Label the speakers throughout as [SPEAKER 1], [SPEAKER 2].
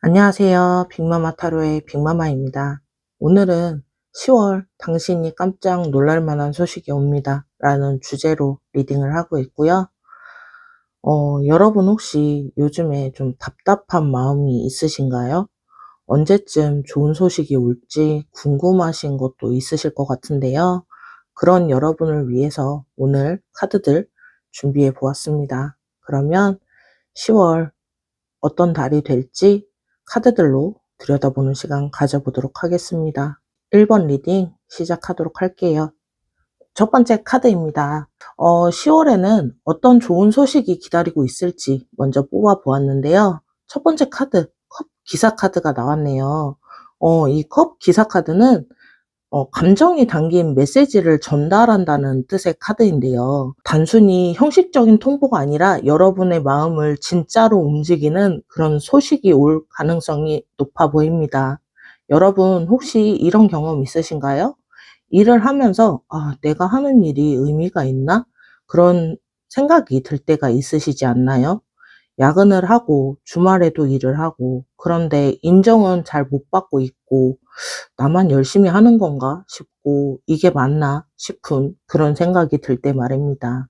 [SPEAKER 1] 안녕하세요. 빅마마 타로의 빅마마입니다. 오늘은 10월 당신이 깜짝 놀랄 만한 소식이 옵니다. 라는 주제로 리딩을 하고 있고요. 여러분 혹시 요즘에 좀 답답한 마음이 있으신가요? 언제쯤 좋은 소식이 올지 궁금하신 것도 있으실 것 같은데요. 그런 여러분을 위해서 오늘 카드들 준비해 보았습니다. 그러면 10월 어떤 달이 될지 카드들로 들여다보는 시간 가져보도록 하겠습니다. 1번 리딩 시작하도록 할게요. 첫 번째 카드입니다. 10월에는 어떤 좋은 소식이 기다리고 있을지 먼저 뽑아 보았는데요. 첫 번째 카드, 컵 기사 카드가 나왔네요. 이 컵 기사 카드는 감정이 담긴 메시지를 전달한다는 뜻의 카드인데요. 단순히 형식적인 통보가 아니라 여러분의 마음을 진짜로 움직이는 그런 소식이 올 가능성이 높아 보입니다. 여러분 혹시 이런 경험 있으신가요? 일을 하면서 '아 내가 하는 일이 의미가 있나?' 그런 생각이 들 때가 있으시지 않나요? 야근을 하고 주말에도 일을 하고 그런데 인정은 잘 못 받고 있고 '나만 열심히 하는 건가?' 싶고 '이게 맞나?' 싶은 그런 생각이 들 때 말입니다.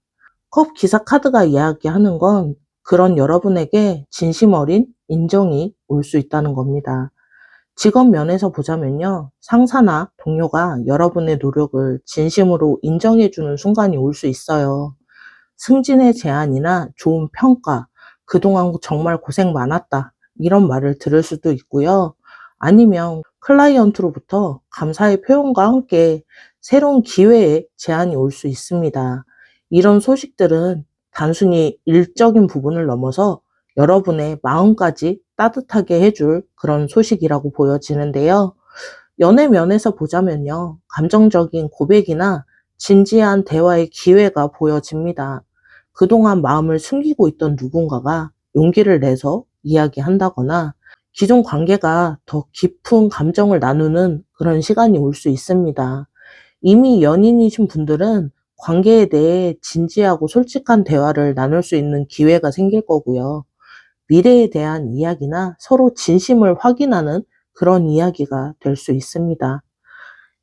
[SPEAKER 1] 컵 기사 카드가 이야기하는 건 그런 여러분에게 진심 어린 인정이 올 수 있다는 겁니다. 직업 면에서 보자면요. 상사나 동료가 여러분의 노력을 진심으로 인정해 주는 순간이 올 수 있어요. 승진의 제안이나 좋은 평가, "그동안 정말 고생 많았다." 이런 말을 들을 수도 있고요. 아니면 클라이언트로부터 감사의 표현과 함께 새로운 기회의 제안이 올 수 있습니다. 이런 소식들은 단순히 일적인 부분을 넘어서 여러분의 마음까지 따뜻하게 해줄 그런 소식이라고 보여지는데요. 연애 면에서 보자면요. 감정적인 고백이나 진지한 대화의 기회가 보여집니다. 그동안 마음을 숨기고 있던 누군가가 용기를 내서 이야기한다거나 기존 관계가 더 깊은 감정을 나누는 그런 시간이 올 수 있습니다. 이미 연인이신 분들은 관계에 대해 진지하고 솔직한 대화를 나눌 수 있는 기회가 생길 거고요. 미래에 대한 이야기나 서로 진심을 확인하는 그런 이야기가 될 수 있습니다.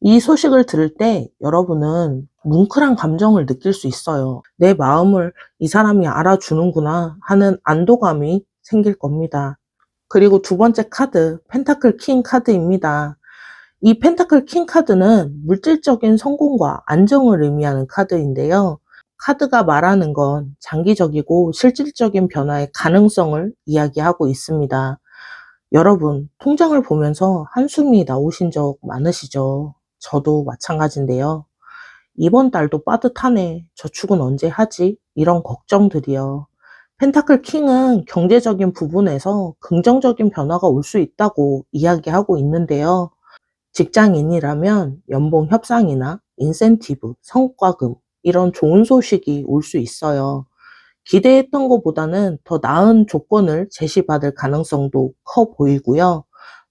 [SPEAKER 1] 이 소식을 들을 때 여러분은 뭉클한 감정을 느낄 수 있어요. '내 마음을 이 사람이 알아주는구나.' 하는 안도감이 생길 겁니다. 그리고 두 번째 카드, 펜타클 킹 카드입니다. 이 펜타클 킹 카드는 물질적인 성공과 안정을 의미하는 카드인데요. 카드가 말하는 건 장기적이고 실질적인 변화의 가능성을 이야기하고 있습니다. 여러분, 통장을 보면서 한숨이 나오신 적 많으시죠? 저도 마찬가지인데요. '이번 달도 빠듯하네. 저축은 언제 하지?' 이런 걱정들이요. 펜타클 킹은 경제적인 부분에서 긍정적인 변화가 올 수 있다고 이야기하고 있는데요. 직장인이라면 연봉 협상이나 인센티브, 성과금 이런 좋은 소식이 올 수 있어요. 기대했던 것보다는 더 나은 조건을 제시받을 가능성도 커 보이고요.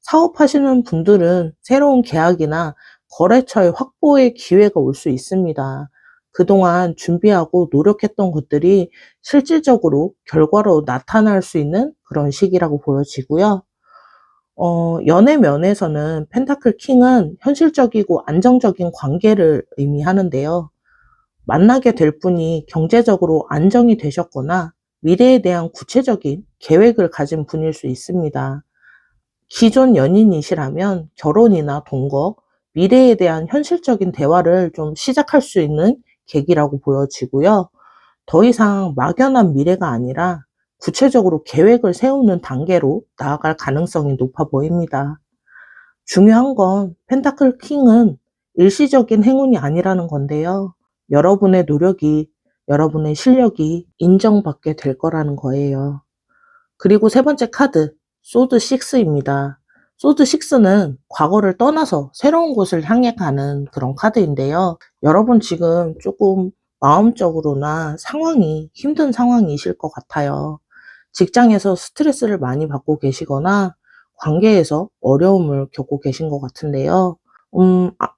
[SPEAKER 1] 사업하시는 분들은 새로운 계약이나 거래처의 확보의 기회가 올 수 있습니다. 그동안 준비하고 노력했던 것들이 실질적으로 결과로 나타날 수 있는 그런 시기라고 보여지고요. 연애 면에서는 펜타클 킹은 현실적이고 안정적인 관계를 의미하는데요. 만나게 될 분이 경제적으로 안정이 되셨거나 미래에 대한 구체적인 계획을 가진 분일 수 있습니다. 기존 연인이시라면 결혼이나 동거, 미래에 대한 현실적인 대화를 좀 시작할 수 있는 계기라고 보여지고요. 더 이상 막연한 미래가 아니라 구체적으로 계획을 세우는 단계로 나아갈 가능성이 높아 보입니다. 중요한 건 펜타클 킹은 일시적인 행운이 아니라는 건데요. 여러분의 노력이, 여러분의 실력이 인정받게 될 거라는 거예요. 그리고 세 번째 카드, 소드 6입니다. 소드 6는 과거를 떠나서 새로운 곳을 향해 가는 그런 카드인데요. 여러분 지금 조금 마음적으로나 상황이 힘든 상황이실 것 같아요. 직장에서 스트레스를 많이 받고 계시거나 관계에서 어려움을 겪고 계신 것 같은데요.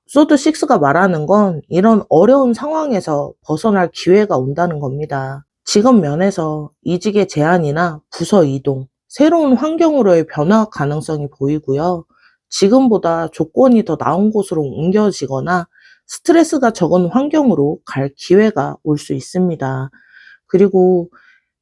[SPEAKER 1] 소드 6가 말하는 건 이런 어려운 상황에서 벗어날 기회가 온다는 겁니다. 직업 면에서 이직의 제안이나 부서 이동, 새로운 환경으로의 변화 가능성이 보이고요. 지금보다 조건이 더 나은 곳으로 옮겨지거나 스트레스가 적은 환경으로 갈 기회가 올 수 있습니다. 그리고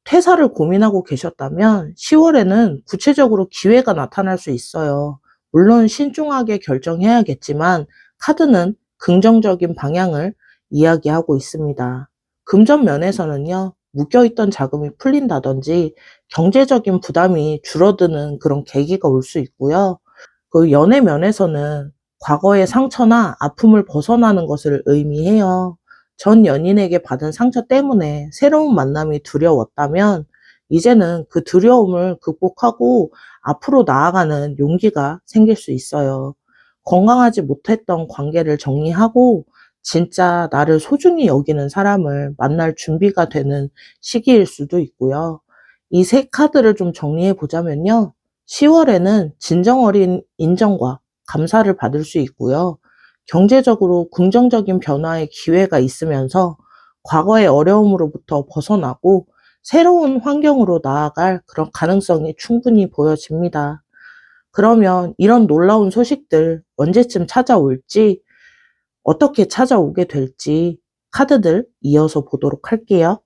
[SPEAKER 1] 퇴사를 고민하고 계셨다면 10월에는 구체적으로 기회가 나타날 수 있어요. 물론 신중하게 결정해야겠지만 카드는 긍정적인 방향을 이야기하고 있습니다. 금전 면에서는요, 묶여있던 자금이 풀린다든지 경제적인 부담이 줄어드는 그런 계기가 올 수 있고요. 그 연애 면에서는 과거의 상처나 아픔을 벗어나는 것을 의미해요. 전 연인에게 받은 상처 때문에 새로운 만남이 두려웠다면 이제는 그 두려움을 극복하고 앞으로 나아가는 용기가 생길 수 있어요. 건강하지 못했던 관계를 정리하고 진짜 나를 소중히 여기는 사람을 만날 준비가 되는 시기일 수도 있고요. 이 세 카드를 좀 정리해 보자면요. 10월에는 진정 어린 인정과 감사를 받을 수 있고요. 경제적으로 긍정적인 변화의 기회가 있으면서 과거의 어려움으로부터 벗어나고 새로운 환경으로 나아갈 그런 가능성이 충분히 보여집니다. 그러면 이런 놀라운 소식들 언제쯤 찾아올지, 어떻게 찾아오게 될지 카드들 이어서 보도록 할게요.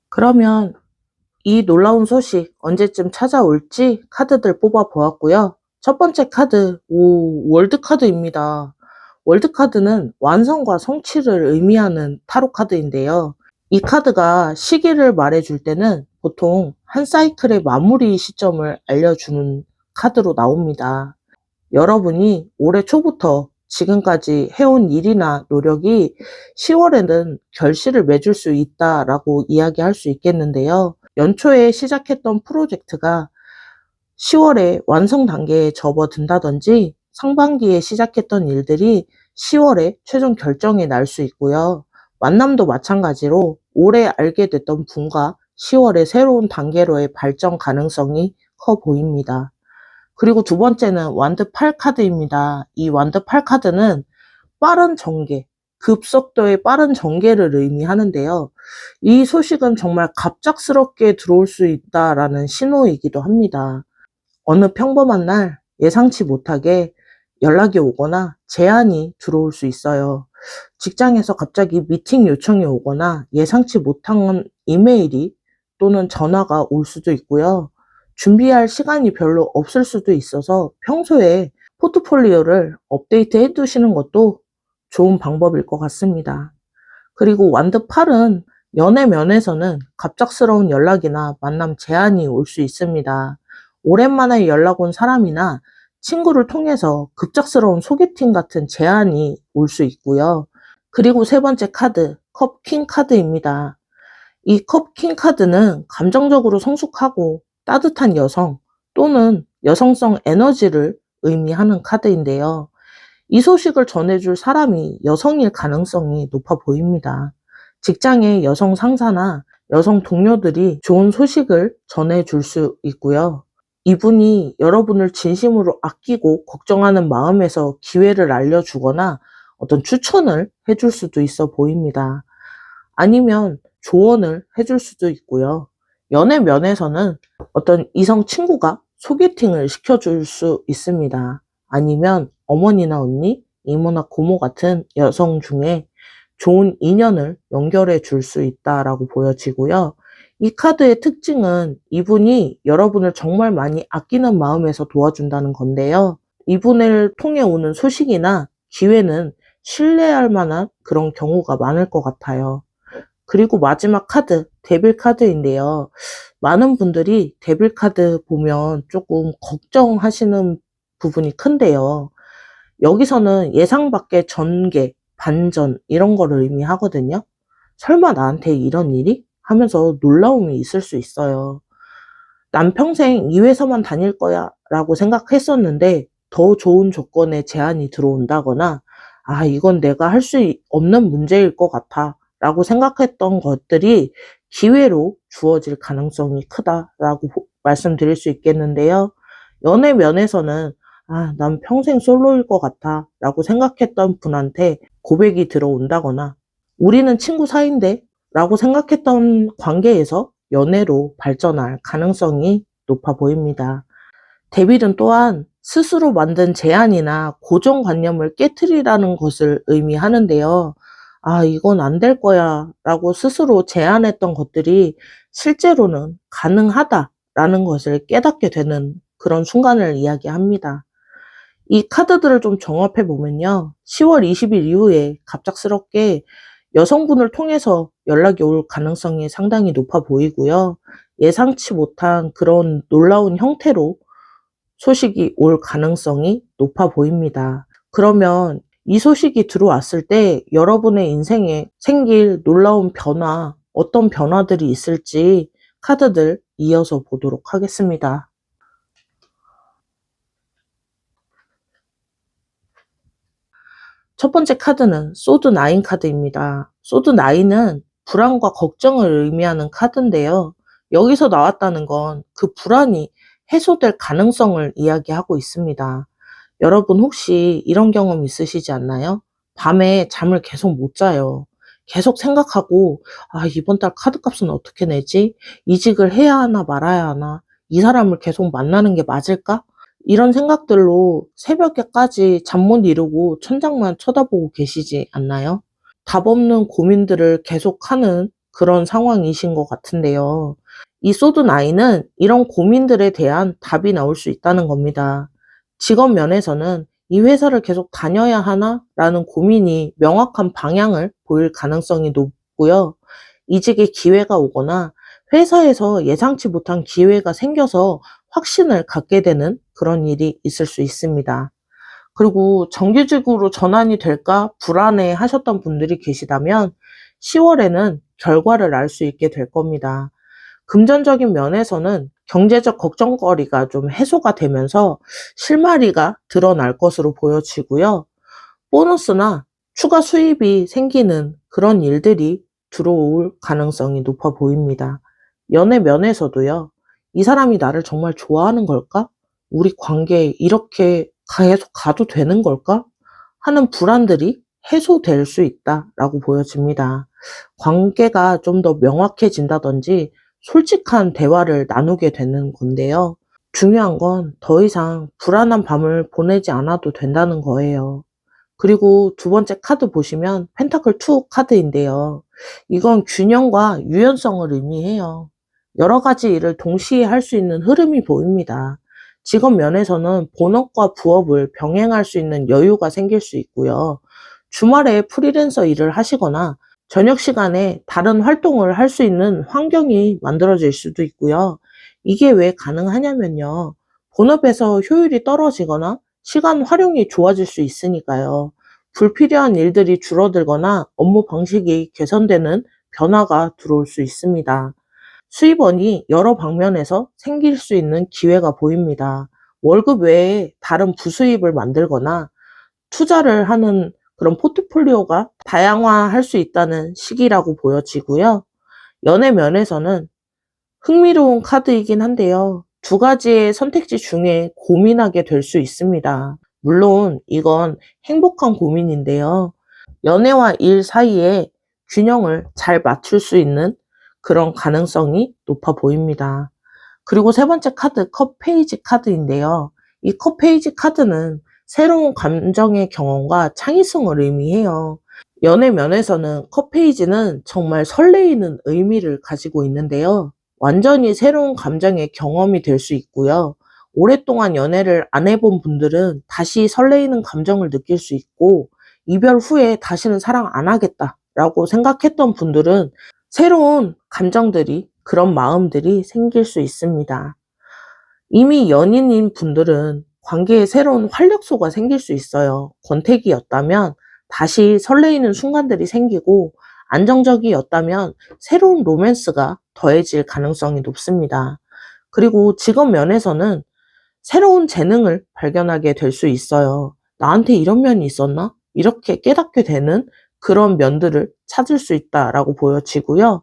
[SPEAKER 1] 그러면 이 놀라운 소식 언제쯤 찾아올지 카드들 뽑아 보았고요. 첫 번째 카드, 월드 카드입니다. 월드 카드는 완성과 성취를 의미하는 타로 카드인데요. 이 카드가 시기를 말해줄 때는 보통 한 사이클의 마무리 시점을 알려주는 카드로 나옵니다. 여러분이 올해 초부터 지금까지 해온 일이나 노력이 10월에는 결실을 맺을 수 있다라고 이야기할 수 있겠는데요. 연초에 시작했던 프로젝트가 10월에 완성 단계에 접어든다든지 상반기에 시작했던 일들이 10월에 최종 결정이 날 수 있고요. 만남도 마찬가지로 올해 알게 됐던 분과 10월에 새로운 단계로의 발전 가능성이 커 보입니다. 그리고 두 번째는 완드 8 카드입니다. 이 완드 8 카드는 빠른 전개, 급속도의 빠른 전개를 의미하는데요. 이 소식은 정말 갑작스럽게 들어올 수 있다라는 신호이기도 합니다. 어느 평범한 날 예상치 못하게 연락이 오거나 제안이 들어올 수 있어요. 직장에서 갑자기 미팅 요청이 오거나 예상치 못한 이메일이 또는 전화가 올 수도 있고요. 준비할 시간이 별로 없을 수도 있어서 평소에 포트폴리오를 업데이트 해 두시는 것도 좋은 방법일 것 같습니다. 그리고 완드 8은 연애 면에서는 갑작스러운 연락이나 만남 제안이 올 수 있습니다. 오랜만에 연락 온 사람이나 친구를 통해서 급작스러운 소개팅 같은 제안이 올 수 있고요. 그리고 세 번째 카드, 컵 퀸 카드입니다. 이 컵 퀸 카드는 감정적으로 성숙하고 따뜻한 여성 또는 여성성 에너지를 의미하는 카드인데요. 이 소식을 전해줄 사람이 여성일 가능성이 높아 보입니다. 직장의 여성 상사나 여성 동료들이 좋은 소식을 전해줄 수 있고요. 이분이 여러분을 진심으로 아끼고 걱정하는 마음에서 기회를 알려주거나 어떤 추천을 해줄 수도 있어 보입니다. 아니면 조언을 해줄 수도 있고요. 연애 면에서는 어떤 이성 친구가 소개팅을 시켜줄 수 있습니다. 아니면 어머니나 언니, 이모나 고모 같은 여성 중에 좋은 인연을 연결해 줄 수 있다라고 보여지고요. 이 카드의 특징은 이분이 여러분을 정말 많이 아끼는 마음에서 도와준다는 건데요. 이분을 통해 오는 소식이나 기회는 신뢰할 만한 그런 경우가 많을 것 같아요. 그리고 마지막 카드, 데빌 카드인데요. 많은 분들이 데빌 카드 보면 조금 걱정하시는 부분이 큰데요. 여기서는 예상 밖의 전개, 반전 이런 거를 의미하거든요. 설마 나한테 이런 일이? 하면서 놀라움이 있을 수 있어요. 난 평생 이 회사만 다닐 거야 라고 생각했었는데 더 좋은 조건의 제안이 들어온다거나 아, 이건 내가 할 수 없는 문제일 것 같아 라고 생각했던 것들이 기회로 주어질 가능성이 크다라고 말씀드릴 수 있겠는데요. 연애 면에서는 아, 난 평생 솔로일 것 같아 라고 생각했던 분한테 고백이 들어온다거나 우리는 친구 사이인데 라고 생각했던 관계에서 연애로 발전할 가능성이 높아 보입니다. 데빌은 또한 스스로 만든 제안이나 고정관념을 깨트리라는 것을 의미하는데요. 아, 이건 안 될 거야 라고 스스로 제안했던 것들이 실제로는 가능하다라는 것을 깨닫게 되는 그런 순간을 이야기합니다. 이 카드들을 좀 종합해 보면요. 10월 20일 이후에 갑작스럽게 여성분을 통해서 연락이 올 가능성이 상당히 높아 보이고요. 예상치 못한 그런 놀라운 형태로 소식이 올 가능성이 높아 보입니다. 그러면 이 소식이 들어왔을 때 여러분의 인생에 생길 놀라운 변화, 어떤 변화들이 있을지 카드들 이어서 보도록 하겠습니다. 첫 번째 카드는 소드 9 카드입니다. 소드 9은 불안과 걱정을 의미하는 카드인데요. 여기서 나왔다는 건 그 불안이 해소될 가능성을 이야기하고 있습니다. 여러분 혹시 이런 경험 있으시지 않나요? 밤에 잠을 계속 못 자요. 계속 생각하고, 아, 이번 달 카드값은 어떻게 내지? 이직을 해야 하나 말아야 하나? 이 사람을 계속 만나는 게 맞을까? 이런 생각들로 새벽에까지 잠 못 이루고 천장만 쳐다보고 계시지 않나요? 답 없는 고민들을 계속하는 그런 상황이신 것 같은데요. 이 소드 9은 이런 고민들에 대한 답이 나올 수 있다는 겁니다. 직업 면에서는 이 회사를 계속 다녀야 하나? 라는 고민이 명확한 방향을 보일 가능성이 높고요. 이직의 기회가 오거나 회사에서 예상치 못한 기회가 생겨서 확신을 갖게 되는 그런 일이 있을 수 있습니다. 그리고 정규직으로 전환이 될까 불안해 하셨던 분들이 계시다면 10월에는 결과를 알 수 있게 될 겁니다. 금전적인 면에서는 경제적 걱정거리가 좀 해소가 되면서 실마리가 드러날 것으로 보여지고요. 보너스나 추가 수입이 생기는 그런 일들이 들어올 가능성이 높아 보입니다. 연애 면에서도요. 이 사람이 나를 정말 좋아하는 걸까? 우리 관계 이렇게 계속 가도 되는 걸까? 하는 불안들이 해소될 수 있다라고 보여집니다. 관계가 좀 더 명확해진다든지 솔직한 대화를 나누게 되는 건데요. 중요한 건 더 이상 불안한 밤을 보내지 않아도 된다는 거예요. 그리고 두 번째 카드 보시면 펜타클 2 카드인데요. 이건 균형과 유연성을 의미해요. 여러 가지 일을 동시에 할 수 있는 흐름이 보입니다. 직업 면에서는 본업과 부업을 병행할 수 있는 여유가 생길 수 있고요. 주말에 프리랜서 일을 하시거나 저녁 시간에 다른 활동을 할 수 있는 환경이 만들어질 수도 있고요. 이게 왜 가능하냐면요. 본업에서 효율이 떨어지거나 시간 활용이 좋아질 수 있으니까요. 불필요한 일들이 줄어들거나 업무 방식이 개선되는 변화가 들어올 수 있습니다. 수입원이 여러 방면에서 생길 수 있는 기회가 보입니다. 월급 외에 다른 부수입을 만들거나 투자를 하는 그런 포트폴리오가 다양화할 수 있다는 시기라고 보여지고요. 연애 면에서는 흥미로운 카드이긴 한데요. 두 가지의 선택지 중에 고민하게 될 수 있습니다. 물론 이건 행복한 고민인데요. 연애와 일 사이에 균형을 잘 맞출 수 있는 그런 가능성이 높아 보입니다. 그리고 세 번째 카드, 컵 페이지 카드인데요. 이 컵 페이지 카드는 새로운 감정의 경험과 창의성을 의미해요. 연애 면에서는 컵 페이지는 정말 설레이는 의미를 가지고 있는데요. 완전히 새로운 감정의 경험이 될 수 있고요. 오랫동안 연애를 안 해본 분들은 다시 설레이는 감정을 느낄 수 있고, 이별 후에 다시는 사랑 안 하겠다라고 생각했던 분들은 새로운 감정들이, 그런 마음들이 생길 수 있습니다. 이미 연인인 분들은 관계에 새로운 활력소가 생길 수 있어요. 권태기였다면 다시 설레이는 순간들이 생기고, 안정적이었다면 새로운 로맨스가 더해질 가능성이 높습니다. 그리고 직업 면에서는 새로운 재능을 발견하게 될 수 있어요. 나한테 이런 면이 있었나? 이렇게 깨닫게 되는 그런 면들을 찾을 수 있다라고 보여지고요.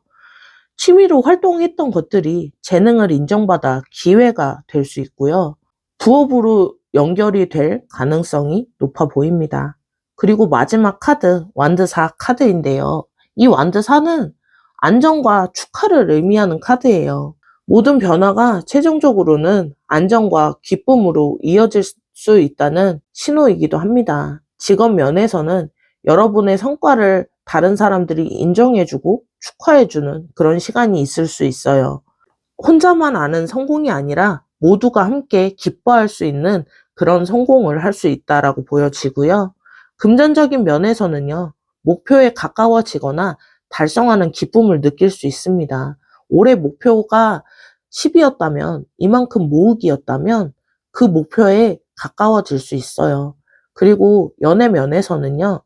[SPEAKER 1] 취미로 활동했던 것들이 재능을 인정받아 기회가 될 수 있고요. 부업으로 연결이 될 가능성이 높아 보입니다. 그리고 마지막 카드, 완드 4 카드인데요. 이 완드 4는 안정과 축하를 의미하는 카드예요. 모든 변화가 최종적으로는 안정과 기쁨으로 이어질 수 있다는 신호이기도 합니다. 직업 면에서는 여러분의 성과를 다른 사람들이 인정해주고 축하해주는 그런 시간이 있을 수 있어요. 혼자만 아는 성공이 아니라 모두가 함께 기뻐할 수 있는 그런 성공을 할 수 있다라고 보여지고요. 금전적인 면에서는요, 목표에 가까워지거나 달성하는 기쁨을 느낄 수 있습니다. 올해 목표가 10이었다면, 이만큼 모으기였다면 그 목표에 가까워질 수 있어요. 그리고 연애 면에서는요,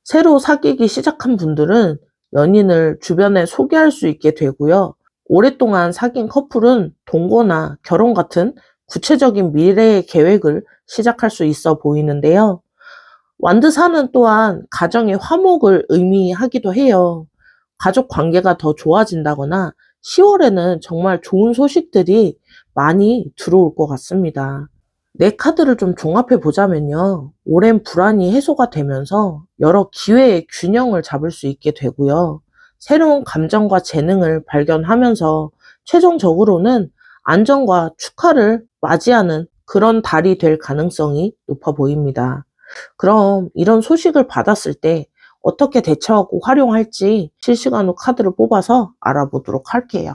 [SPEAKER 1] 새로 사귀기 시작한 분들은 연인을 주변에 소개할 수 있게 되고요. 오랫동안 사귄 커플은 동거나 결혼 같은 구체적인 미래의 계획을 시작할 수 있어 보이는데요. 완드사는 또한 가정의 화목을 의미하기도 해요. 가족 관계가 더 좋아진다거나 10월에는 정말 좋은 소식들이 많이 들어올 것 같습니다. 네 카드를 좀 종합해 보자면요. 오랜 불안이 해소가 되면서 여러 기회의 균형을 잡을 수 있게 되고요. 새로운 감정과 재능을 발견하면서 최종적으로는 안정과 축하를 맞이하는 그런 달이 될 가능성이 높아 보입니다. 그럼 이런 소식을 받았을 때 어떻게 대처하고 활용할지 실시간으로 카드를 뽑아서 알아보도록 할게요.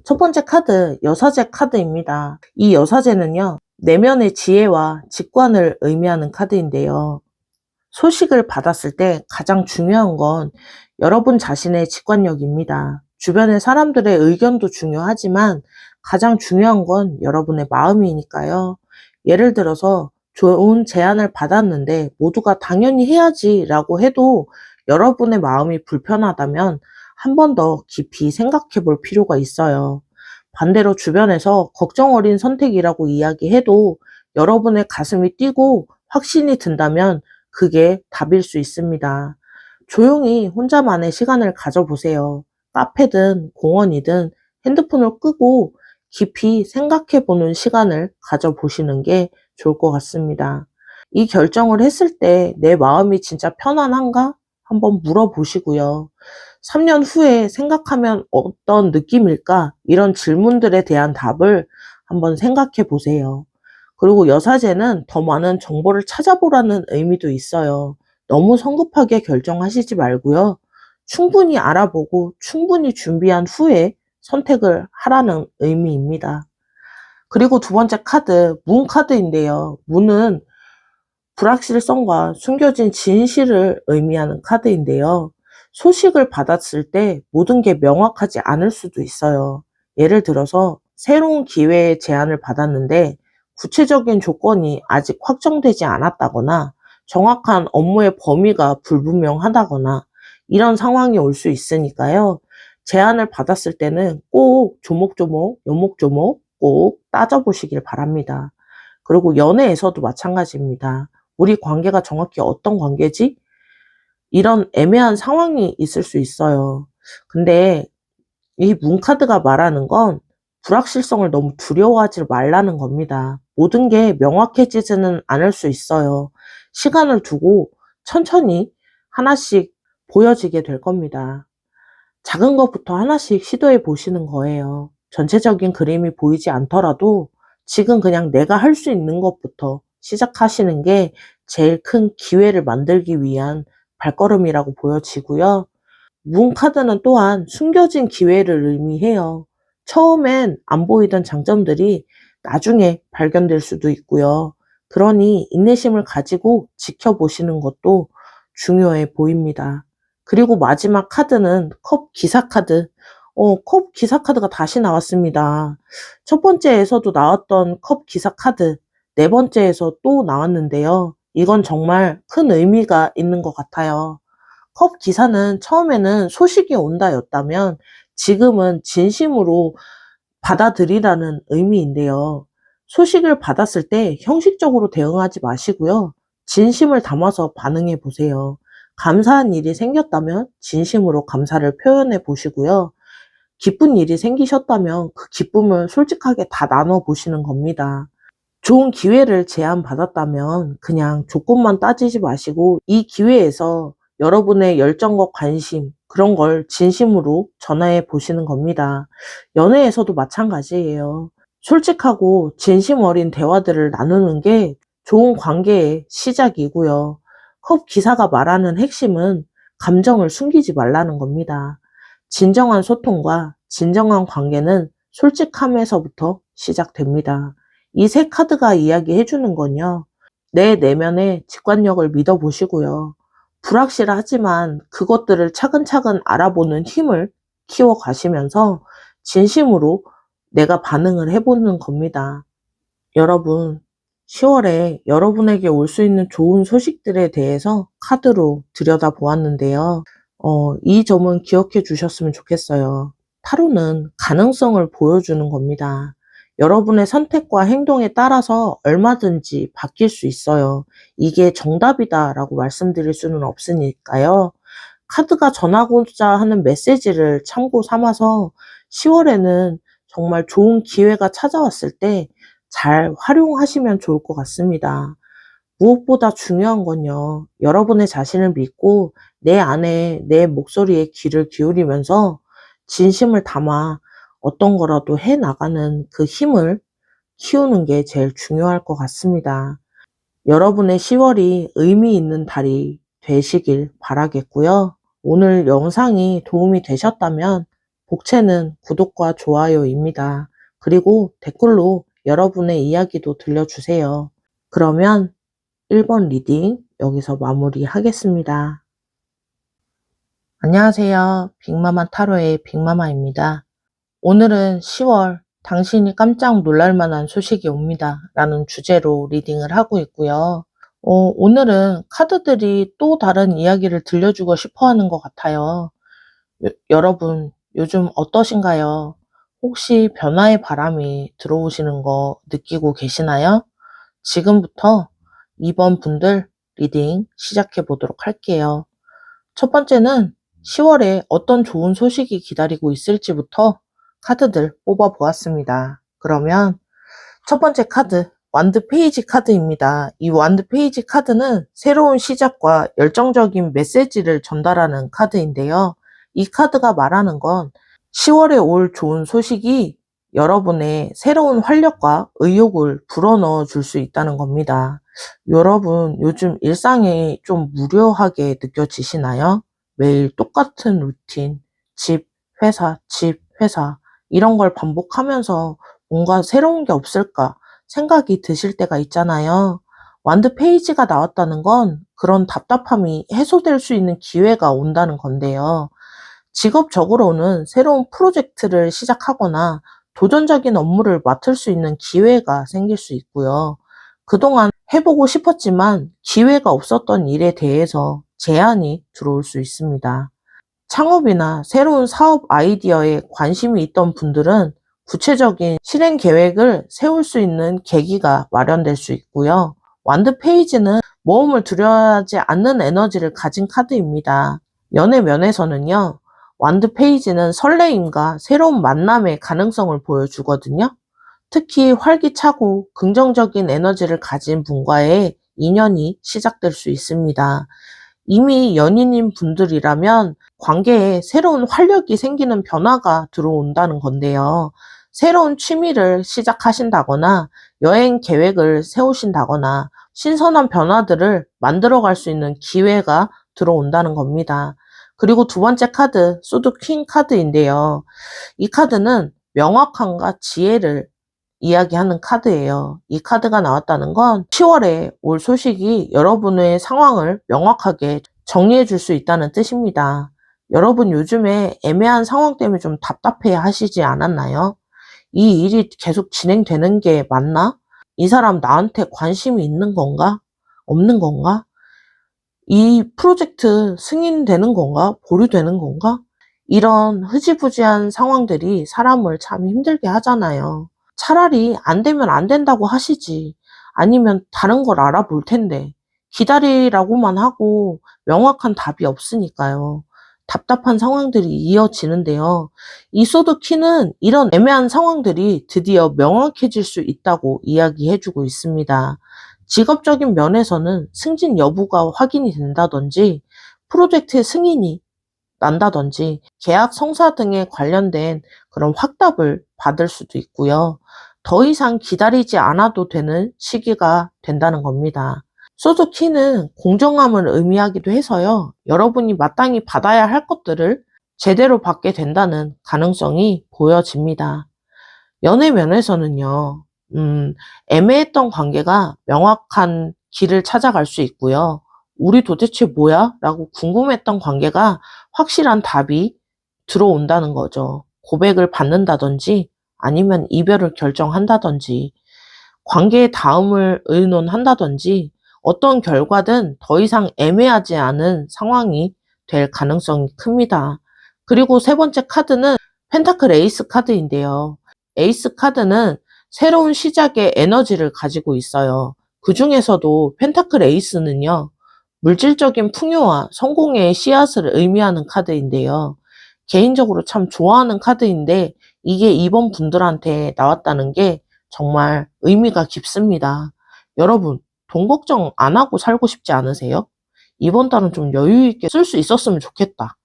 [SPEAKER 1] 첫 번째 카드, 여사제 카드입니다. 이 여사제는요, 내면의 지혜와 직관을 의미하는 카드인데요. 소식을 받았을 때 가장 중요한 건 여러분 자신의 직관력입니다. 주변의 사람들의 의견도 중요하지만 가장 중요한 건 여러분의 마음이니까요. 예를 들어서 좋은 제안을 받았는데 모두가 당연히 해야지 라고 해도 여러분의 마음이 불편하다면 한 번 더 깊이 생각해 볼 필요가 있어요. 반대로 주변에서 걱정 어린 선택이라고 이야기해도 여러분의 가슴이 뛰고 확신이 든다면 그게 답일 수 있습니다. 조용히 혼자만의 시간을 가져보세요. 카페든 공원이든 핸드폰을 끄고 깊이 생각해보는 시간을 가져보시는 게 좋을 것 같습니다. 이 결정을 했을 때 내 마음이 진짜 편안한가? 한번 물어보시고요. 3년 후에 생각하면 어떤 느낌일까? 이런 질문들에 대한 답을 한번 생각해 보세요. 그리고 여사제는 더 많은 정보를 찾아보라는 의미도 있어요. 너무 성급하게 결정하시지 말고요. 충분히 알아보고 충분히 준비한 후에 선택을 하라는 의미입니다. 그리고 두 번째 카드, 문 카드인데요. 문은 불확실성과 숨겨진 진실을 의미하는 카드인데요. 소식을 받았을 때 모든 게 명확하지 않을 수도 있어요. 예를 들어서 새로운 기회의 제안을 받았는데 구체적인 조건이 아직 확정되지 않았다거나 정확한 업무의 범위가 불분명하다거나 이런 상황이 올 수 있으니까요. 제안을 받았을 때는 꼭 조목조목, 요목조목 꼭 따져보시길 바랍니다. 그리고 연애에서도 마찬가지입니다. 우리 관계가 정확히 어떤 관계지? 이런 애매한 상황이 있을 수 있어요. 근데 이 문카드가 말하는 건 불확실성을 너무 두려워하지 말라는 겁니다. 모든 게 명확해지지는 않을 수 있어요. 시간을 두고 천천히 하나씩 보여지게 될 겁니다. 작은 것부터 하나씩 시도해 보시는 거예요. 전체적인 그림이 보이지 않더라도 지금 그냥 내가 할 수 있는 것부터 시작하시는 게 제일 큰 기회를 만들기 위한 발걸음이라고 보여지고요. 문 카드는 또한 숨겨진 기회를 의미해요. 처음엔 안 보이던 장점들이 나중에 발견될 수도 있고요. 그러니 인내심을 가지고 지켜보시는 것도 중요해 보입니다. 그리고 마지막 카드는 컵 기사 카드. 컵 기사 카드가 다시 나왔습니다. 첫 번째에서도 나왔던 컵 기사 카드, 네 번째에서 또 나왔는데요. 이건 정말 큰 의미가 있는 것 같아요. 컵 기사는 처음에는 소식이 온다였다면 지금은 진심으로 받아들이라는 의미인데요. 소식을 받았을 때 형식적으로 대응하지 마시고요. 진심을 담아서 반응해 보세요. 감사한 일이 생겼다면 진심으로 감사를 표현해 보시고요. 기쁜 일이 생기셨다면 그 기쁨을 솔직하게 다 나눠 보시는 겁니다. 좋은 기회를 제안받았다면 그냥 조건만 따지지 마시고 이 기회에서 여러분의 열정과 관심, 그런 걸 진심으로 전화해 보시는 겁니다. 연애에서도 마찬가지예요. 솔직하고 진심 어린 대화들을 나누는 게 좋은 관계의 시작이고요. 컵 기사가 말하는 핵심은 감정을 숨기지 말라는 겁니다. 진정한 소통과 진정한 관계는 솔직함에서부터 시작됩니다. 이 세 카드가 이야기해 주는 건요. 내 내면의 직관력을 믿어보시고요. 불확실하지만 그것들을 차근차근 알아보는 힘을 키워가시면서 진심으로 내가 반응을 해보는 겁니다. 여러분, 10월에 여러분에게 올 수 있는 좋은 소식들에 대해서 카드로 들여다보았는데요. 이 점은 기억해 주셨으면 좋겠어요. 타로는 가능성을 보여주는 겁니다. 여러분의 선택과 행동에 따라서 얼마든지 바뀔 수 있어요. 이게 정답이다라고 말씀드릴 수는 없으니까요. 카드가 전하고자 하는 메시지를 참고 삼아서 10월에는 정말 좋은 기회가 찾아왔을 때 잘 활용하시면 좋을 것 같습니다. 무엇보다 중요한 건요. 여러분의 자신을 믿고 내 안에 내 목소리에 귀를 기울이면서 진심을 담아 어떤 거라도 해 나가는 그 힘을 키우는 게 제일 중요할 것 같습니다. 여러분의 10월이 의미 있는 달이 되시길 바라겠고요. 오늘 영상이 도움이 되셨다면 복채는 구독과 좋아요입니다. 그리고 댓글로 여러분의 이야기도 들려주세요. 그러면 1번 리딩 여기서 마무리하겠습니다. 안녕하세요. 빅마마 타로의 빅마마입니다. 오늘은 10월 당신이 깜짝 놀랄 만한 소식이 옵니다. 라는 주제로 리딩을 하고 있고요. 오늘은 카드들이 또 다른 이야기를 들려주고 싶어 하는 것 같아요. 여러분, 요즘 어떠신가요? 혹시 변화의 바람이 들어오시는 거 느끼고 계시나요? 지금부터 2번 분들 리딩 시작해 보도록 할게요. 첫 번째는 10월에 어떤 좋은 소식이 기다리고 있을지부터 카드들 뽑아 보았습니다. 그러면 첫 번째 카드, 완드 페이지 카드입니다. 이 완드 페이지 카드는 새로운 시작과 열정적인 메시지를 전달하는 카드인데요. 이 카드가 말하는 건 10월에 올 좋은 소식이 여러분의 새로운 활력과 의욕을 불어넣어 줄 수 있다는 겁니다. 여러분, 요즘 일상이 좀 무료하게 느껴지시나요? 매일 똑같은 루틴, 집, 회사, 이런 걸 반복하면서 뭔가 새로운 게 없을까 생각이 드실 때가 있잖아요. 완드 페이지가 나왔다는 건 그런 답답함이 해소될 수 있는 기회가 온다는 건데요. 직업적으로는 새로운 프로젝트를 시작하거나 도전적인 업무를 맡을 수 있는 기회가 생길 수 있고요. 그동안 해보고 싶었지만 기회가 없었던 일에 대해서 제안이 들어올 수 있습니다. 창업이나 새로운 사업 아이디어에 관심이 있던 분들은 구체적인 실행 계획을 세울 수 있는 계기가 마련될 수 있고요. 완드 페이지는 모험을 두려워하지 않는 에너지를 가진 카드입니다. 연애 면에서는요, 완드 페이지는 설레임과 새로운 만남의 가능성을 보여주거든요. 특히 활기차고 긍정적인 에너지를 가진 분과의 인연이 시작될 수 있습니다. 이미 연인인 분들이라면 관계에 새로운 활력이 생기는 변화가 들어온다는 건데요. 새로운 취미를 시작하신다거나 여행 계획을 세우신다거나 신선한 변화들을 만들어갈 수 있는 기회가 들어온다는 겁니다. 그리고 두 번째 카드, 소드 퀸 카드인데요. 이 카드는 명확함과 지혜를 이야기하는 카드예요. 이 카드가 나왔다는 건 10월에 올 소식이 여러분의 상황을 명확하게 정리해 줄 수 있다는 뜻입니다. 여러분 요즘에 애매한 상황 때문에 좀 답답해 하시지 않았나요? 이 일이 계속 진행되는 게 맞나? 이 사람 나한테 관심이 있는 건가? 없는 건가? 이 프로젝트 승인되는 건가? 보류되는 건가? 이런 흐지부지한 상황들이 사람을 참 힘들게 하잖아요. 차라리 안 되면 안 된다고 하시지. 아니면 다른 걸 알아볼 텐데. 기다리라고만 하고 명확한 답이 없으니까요. 답답한 상황들이 이어지는데요. 이 소드키는 이런 애매한 상황들이 드디어 명확해질 수 있다고 이야기해주고 있습니다. 직업적인 면에서는 승진 여부가 확인이 된다든지, 프로젝트의 승인이 난다든지, 계약 성사 등에 관련된 그런 확답을 받을 수도 있고요. 더 이상 기다리지 않아도 되는 시기가 된다는 겁니다. 소드키는 공정함을 의미하기도 해서요. 여러분이 마땅히 받아야 할 것들을 제대로 받게 된다는 가능성이 보여집니다. 연애 면에서는요, 애매했던 관계가 명확한 길을 찾아갈 수 있고요. 우리 도대체 뭐야? 라고 궁금했던 관계가 확실한 답이 들어온다는 거죠. 고백을 받는다든지 아니면 이별을 결정한다든지 관계의 다음을 의논한다든지 어떤 결과든 더 이상 애매하지 않은 상황이 될 가능성이 큽니다. 그리고 세 번째 카드는 펜타클 에이스 카드인데요. 에이스 카드는 새로운 시작의 에너지를 가지고 있어요. 그 중에서도 펜타클 에이스는요, 물질적인 풍요와 성공의 씨앗을 의미하는 카드인데요. 개인적으로 참 좋아하는 카드인데 이게 이번 분들한테 나왔다는 게 정말 의미가 깊습니다. 여러분, 돈 걱정 안 하고 살고 싶지 않으세요? 이번 달은 좀 여유 있게 쓸 수 있었으면 좋겠다.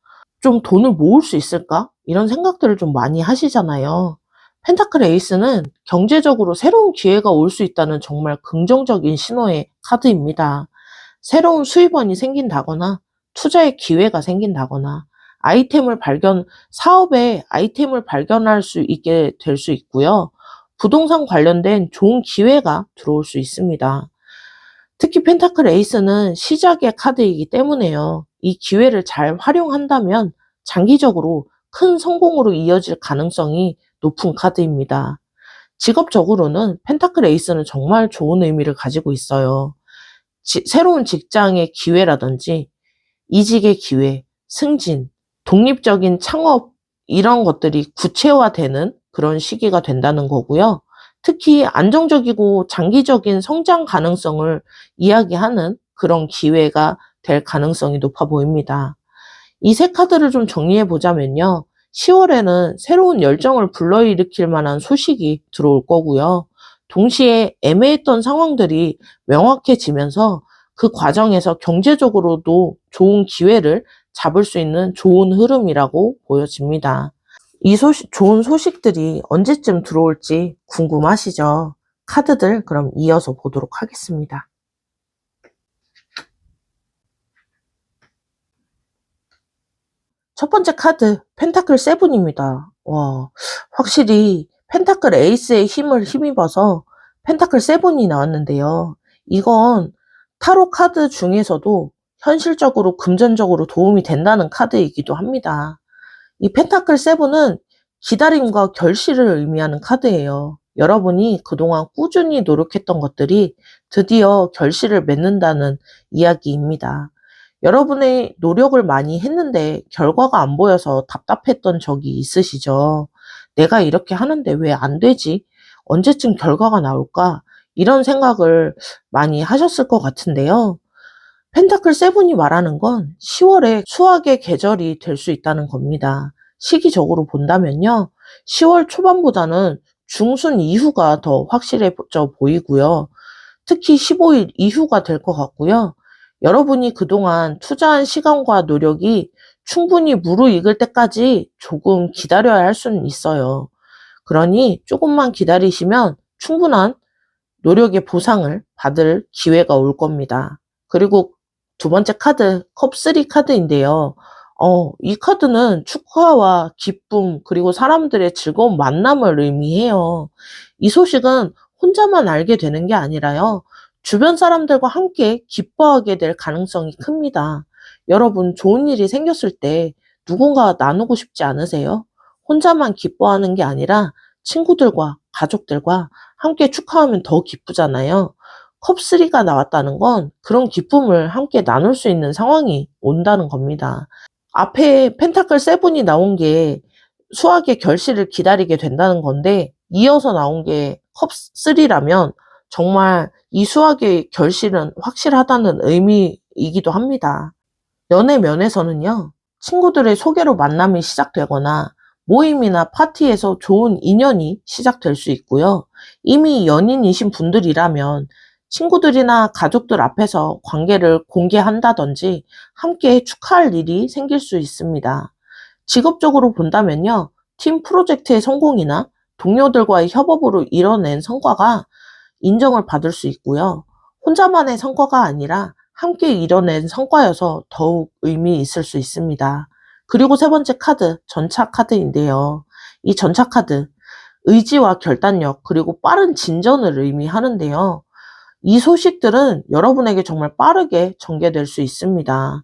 [SPEAKER 1] 좀 돈을 모을 수 있을까? 이런 생각들을 좀 많이 하시잖아요. 펜타클 에이스는 경제적으로 새로운 기회가 올 수 있다는 정말 긍정적인 신호의 카드입니다. 새로운 수입원이 생긴다거나 투자의 기회가 생긴다거나 사업에 아이템을 발견할 수 있게 될 수 있고요. 부동산 관련된 좋은 기회가 들어올 수 있습니다. 특히 펜타클 에이스는 시작의 카드이기 때문에요. 이 기회를 잘 활용한다면 장기적으로 큰 성공으로 이어질 가능성이 높은 카드입니다. 직업적으로는 펜타클 에이스는 정말 좋은 의미를 가지고 있어요. 새로운 직장의 기회라든지 이직의 기회, 승진, 독립적인 창업 이런 것들이 구체화되는 그런 시기가 된다는 거고요. 특히 안정적이고 장기적인 성장 가능성을 이야기하는 그런 기회가 될 가능성이 높아 보입니다. 이 세 카드를 좀 정리해 보자면요. 10월에는 새로운 열정을 불러일으킬 만한 소식이 들어올 거고요. 동시에 애매했던 상황들이 명확해지면서 그 과정에서 경제적으로도 좋은 기회를 잡을 수 있는 좋은 흐름이라고 보여집니다. 이 좋은 소식들이 언제쯤 들어올지 궁금하시죠? 카드들 그럼 이어서 보도록 하겠습니다. 첫 번째 카드, 펜타클 세븐입니다. 와, 확실히 펜타클 에이스의 힘을 힘입어서 펜타클 세븐이 나왔는데요. 이건 타로 카드 중에서도 현실적으로 금전적으로 도움이 된다는 카드이기도 합니다. 이 펜타클 세븐은 기다림과 결실을 의미하는 카드예요. 여러분이 그동안 꾸준히 노력했던 것들이 드디어 결실을 맺는다는 이야기입니다. 여러분의 노력을 많이 했는데 결과가 안 보여서 답답했던 적이 있으시죠? 내가 이렇게 하는데 왜 안 되지? 언제쯤 결과가 나올까? 이런 생각을 많이 하셨을 것 같은데요. 펜타클 세븐이 말하는 건 10월에 수학의 계절이 될 수 있다는 겁니다. 시기적으로 본다면요. 10월 초반보다는 중순 이후가 더 확실해져 보이고요. 특히 15일 이후가 될 것 같고요. 여러분이 그동안 투자한 시간과 노력이 충분히 무르익을 때까지 조금 기다려야 할 수는 있어요. 그러니 조금만 기다리시면 충분한 노력의 보상을 받을 기회가 올 겁니다. 그리고 두 번째 카드, 컵3 카드인데요. 이 카드는 축하와 기쁨, 그리고 사람들의 즐거운 만남을 의미해요. 이 소식은 혼자만 알게 되는 게 아니라요. 주변 사람들과 함께 기뻐하게 될 가능성이 큽니다. 여러분, 좋은 일이 생겼을 때 누군가와 나누고 싶지 않으세요? 혼자만 기뻐하는 게 아니라 친구들과 가족들과 함께 축하하면 더 기쁘잖아요. 컵3가 나왔다는 건 그런 기쁨을 함께 나눌 수 있는 상황이 온다는 겁니다. 앞에 펜타클 세븐이 나온 게 수학의 결실을 기다리게 된다는 건데, 이어서 나온 게 컵 3라면 정말 이 수학의 결실은 확실하다는 의미이기도 합니다. 연애 면에서는요, 친구들의 소개로 만남이 시작되거나 모임이나 파티에서 좋은 인연이 시작될 수 있고요. 이미 연인이신 분들이라면 친구들이나 가족들 앞에서 관계를 공개한다든지 함께 축하할 일이 생길 수 있습니다. 직업적으로 본다면요, 팀 프로젝트의 성공이나 동료들과의 협업으로 이뤄낸 성과가 인정을 받을 수 있고요. 혼자만의 성과가 아니라 함께 이뤄낸 성과여서 더욱 의미 있을 수 있습니다. 그리고 세 번째 카드, 전차 카드인데요. 이 전차 카드, 의지와 결단력, 그리고 빠른 진전을 의미하는데요. 이 소식들은 여러분에게 정말 빠르게 전개될 수 있습니다.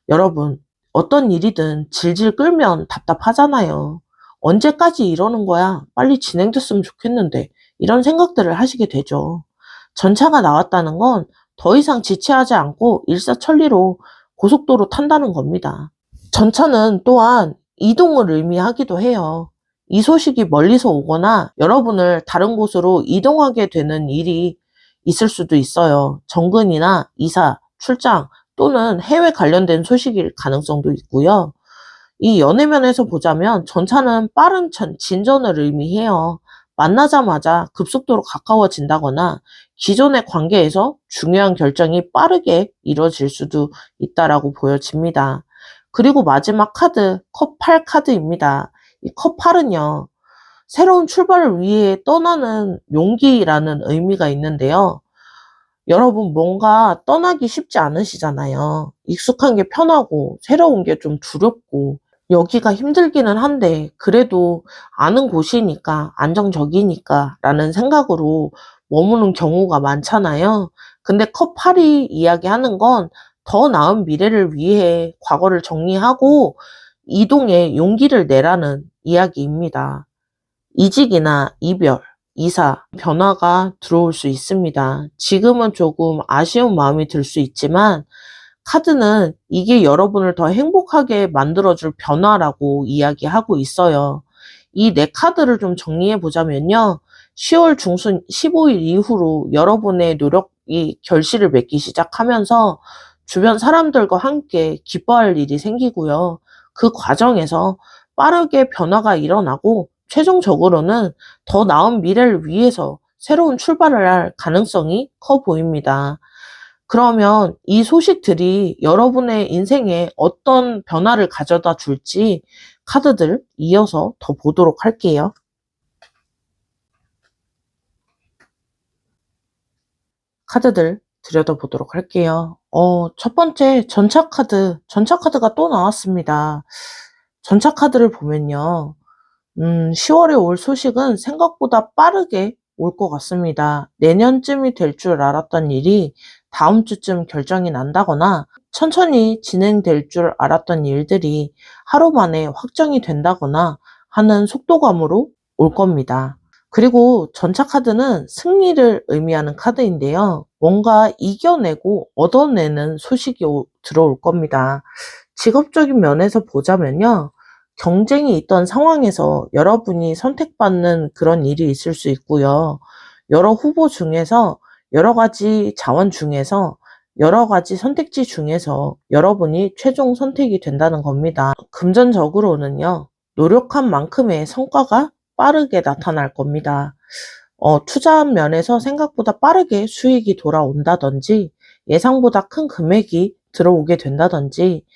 [SPEAKER 1] 여러분, 어떤 일이든 질질 끌면 답답하잖아요. 언제까지 이러는 거야? 빨리 진행됐으면 좋겠는데. 이런 생각들을 하시게 되죠. 전차가 나왔다는 건 더 이상 지체하지 않고 일사천리로 고속도로 탄다는 겁니다. 전차는 또한 이동을 의미하기도 해요. 이 소식이 멀리서 오거나 여러분을 다른 곳으로 이동하게 되는 일이 있을 수도 있어요. 정근이나 이사, 출장 또는 해외 관련된 소식일 가능성도 있고요. 이 연애면에서 보자면 전차는 빠른 진전을 의미해요. 만나자마자 급속도로 가까워진다거나 기존의 관계에서 중요한 결정이 빠르게 이루어질 수도 있다라고 보여집니다. 그리고 마지막 카드, 컵 8 카드입니다. 이 컵 8은요, 새로운 출발을 위해 떠나는 용기라는 의미가 있는데요. 여러분, 뭔가 떠나기 쉽지 않으시잖아요. 익숙한 게 편하고 새로운 게 좀 두렵고 여기가 힘들기는 한데 그래도 아는 곳이니까 안정적이니까 라는 생각으로 머무는 경우가 많잖아요. 근데 컵 8이 이야기하는 건 더 나은 미래를 위해 과거를 정리하고 이동에 용기를 내라는 이야기입니다. 이직이나 이별, 이사, 변화가 들어올 수 있습니다. 지금은 조금 아쉬운 마음이 들 수 있지만 카드는 이게 여러분을 더 행복하게 만들어줄 변화라고 이야기하고 있어요. 이 네 카드를 좀 정리해 보자면요. 10월 중순 15일 이후로 여러분의 노력이 결실을 맺기 시작하면서 주변 사람들과 함께 기뻐할 일이 생기고요. 그 과정에서 빠르게 변화가 일어나고 최종적으로는 더 나은 미래를 위해서 새로운 출발을 할 가능성이 커 보입니다. 그러면 이 소식들이 여러분의 인생에 어떤 변화를 가져다 줄지 카드들 이어서 더 보도록 할게요. 카드들 들여다보도록 할게요. 첫 번째 전차 카드, 전차 카드가 또 나왔습니다. 전차 카드를 보면요. 10월에 올 소식은 생각보다 빠르게 올 것 같습니다. 내년쯤이 될 줄 알았던 일이 다음 주쯤 결정이 난다거나 천천히 진행될 줄 알았던 일들이 하루 만에 확정이 된다거나 하는 속도감으로 올 겁니다. 그리고 전차 카드는 승리를 의미하는 카드인데요. 뭔가 이겨내고 얻어내는 소식이 들어올 겁니다. 직업적인 면에서 보자면요. 경쟁이 있던 상황에서 여러분이 선택받는 그런 일이 있을 수 있고요. 여러 후보 중에서 여러 가지 자원 중에서 여러 가지 선택지 중에서 여러분이 최종 선택이 된다는 겁니다. 금전적으로는요. 노력한 만큼의 성과가 빠르게 나타날 겁니다. 투자한 면에서 생각보다 빠르게 수익이 돌아온다든지 예상보다 큰 금액이 들어오게 된다든지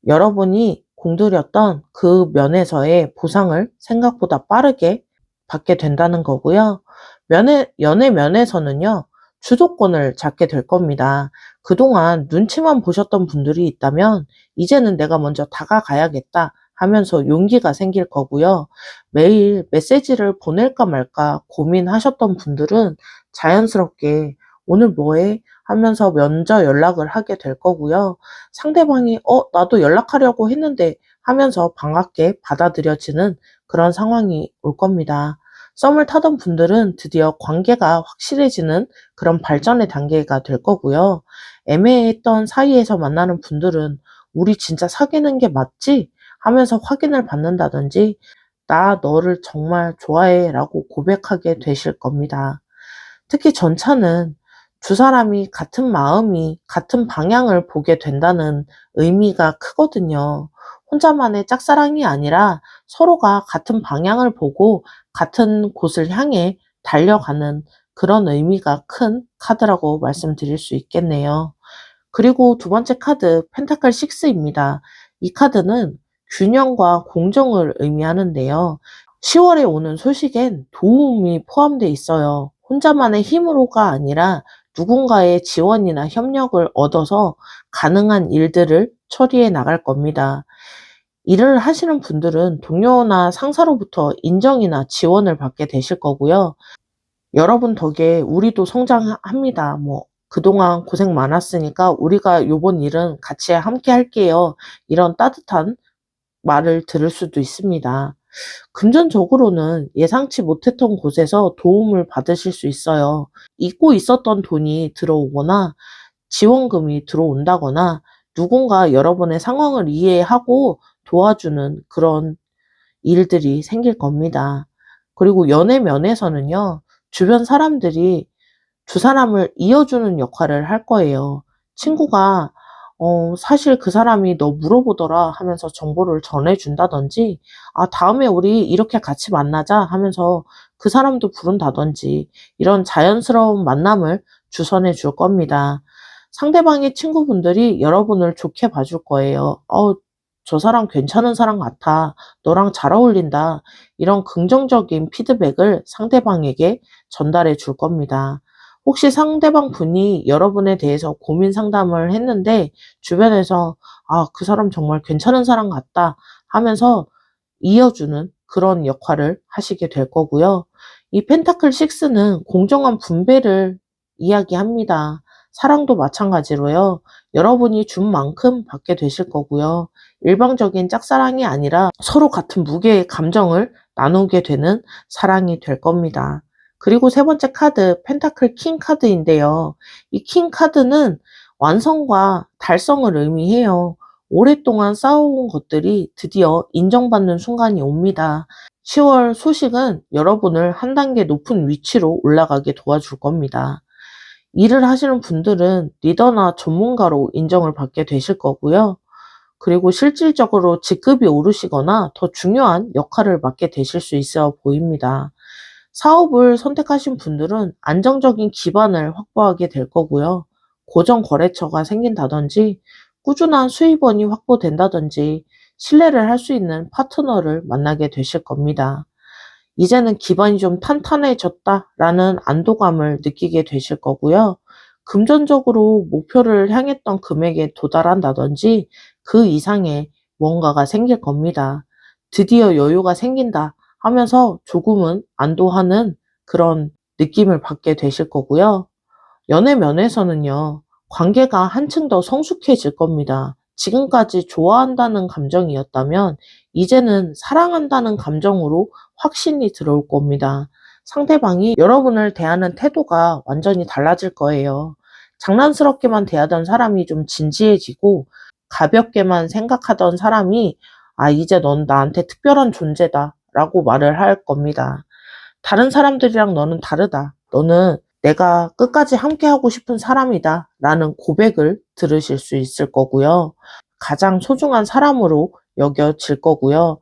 [SPEAKER 1] 여러분이 공들였던 그 면에서의 보상을 생각보다 빠르게 받게 된다는 거고요. 연애 면에서는요, 주도권을 잡게 될 겁니다. 그동안 눈치만 보셨던 분들이 있다면, 이제는 내가 먼저 다가가야겠다 하면서 용기가 생길 거고요. 매일 메시지를 보낼까 말까 고민하셨던 분들은 자연스럽게 오늘 뭐해? 하면서 먼저 연락을 하게 될 거고요. 상대방이 나도 연락하려고 했는데 하면서 반갑게 받아들여지는 그런 상황이 올 겁니다. 썸을 타던 분들은 드디어 관계가 확실해지는 그런 발전의 단계가 될 거고요. 애매했던 사이에서 만나는 분들은 우리 진짜 사귀는 게 맞지? 하면서 확인을 받는다든지 나 너를 정말 좋아해 라고 고백하게 되실 겁니다. 특히 전차는 두 사람이 같은 마음이 같은 방향을 보게 된다는 의미가 크거든요. 혼자만의 짝사랑이 아니라 서로가 같은 방향을 보고 같은 곳을 향해 달려가는 그런 의미가 큰 카드라고 말씀드릴 수 있겠네요. 그리고 두 번째 카드 펜타클 6입니다. 이 카드는 균형과 공정을 의미하는데요. 10월에 오는 소식엔 도움이 포함되어 있어요. 혼자만의 힘으로가 아니라 누군가의 지원이나 협력을 얻어서 가능한 일들을 처리해 나갈 겁니다. 일을 하시는 분들은 동료나 상사로부터 인정이나 지원을 받게 되실 거고요. 여러분 덕에 우리도 성장합니다. 그동안 고생 많았으니까 우리가 요번 일은 같이 함께 할게요. 이런 따뜻한 말을 들을 수도 있습니다. 금전적으로는 예상치 못했던 곳에서 도움을 받으실 수 있어요. 잊고 있었던 돈이 들어오거나 지원금이 들어온다거나 누군가 여러분의 상황을 이해하고 도와주는 그런 일들이 생길 겁니다. 그리고 연애 면에서는요, 주변 사람들이 두 사람을 이어주는 역할을 할 거예요. 친구가 사실 그 사람이 너 물어보더라 하면서 정보를 전해준다든지, 다음에 우리 이렇게 같이 만나자 하면서 그 사람도 부른다든지, 이런 자연스러운 만남을 주선해 줄 겁니다. 상대방의 친구분들이 여러분을 좋게 봐줄 거예요. 저 사람 괜찮은 사람 같아. 너랑 잘 어울린다. 이런 긍정적인 피드백을 상대방에게 전달해 줄 겁니다. 혹시 상대방 분이 여러분에 대해서 고민 상담을 했는데 주변에서 그 사람 정말 괜찮은 사람 같다 하면서 이어주는 그런 역할을 하시게 될 거고요. 이 펜타클 6는 공정한 분배를 이야기합니다. 사랑도 마찬가지로요. 여러분이 준 만큼 받게 되실 거고요. 일방적인 짝사랑이 아니라 서로 같은 무게의 감정을 나누게 되는 사랑이 될 겁니다. 그리고 세 번째 카드, 펜타클 킹 카드인데요. 이 킹 카드는 완성과 달성을 의미해요. 오랫동안 쌓아온 것들이 드디어 인정받는 순간이 옵니다. 10월 소식은 여러분을 한 단계 높은 위치로 올라가게 도와줄 겁니다. 일을 하시는 분들은 리더나 전문가로 인정을 받게 되실 거고요. 그리고 실질적으로 직급이 오르시거나 더 중요한 역할을 맡게 되실 수 있어 보입니다. 사업을 선택하신 분들은 안정적인 기반을 확보하게 될 거고요. 고정 거래처가 생긴다든지 꾸준한 수입원이 확보된다든지 신뢰를 할 수 있는 파트너를 만나게 되실 겁니다. 이제는 기반이 좀 탄탄해졌다라는 안도감을 느끼게 되실 거고요. 금전적으로 목표를 향했던 금액에 도달한다든지 그 이상의 뭔가가 생길 겁니다. 드디어 여유가 생긴다 하면서 조금은 안도하는 그런 느낌을 받게 되실 거고요. 연애 면에서는요, 관계가 한층 더 성숙해질 겁니다. 지금까지 좋아한다는 감정이었다면, 이제는 사랑한다는 감정으로 확신이 들어올 겁니다. 상대방이 여러분을 대하는 태도가 완전히 달라질 거예요. 장난스럽게만 대하던 사람이 좀 진지해지고, 가볍게만 생각하던 사람이, 이제 넌 나한테 특별한 존재다. 라고 말을 할 겁니다. 다른 사람들이랑 너는 다르다. 너는 내가 끝까지 함께하고 싶은 사람이다. 라는 고백을 들으실 수 있을 거고요. 가장 소중한 사람으로 여겨질 거고요.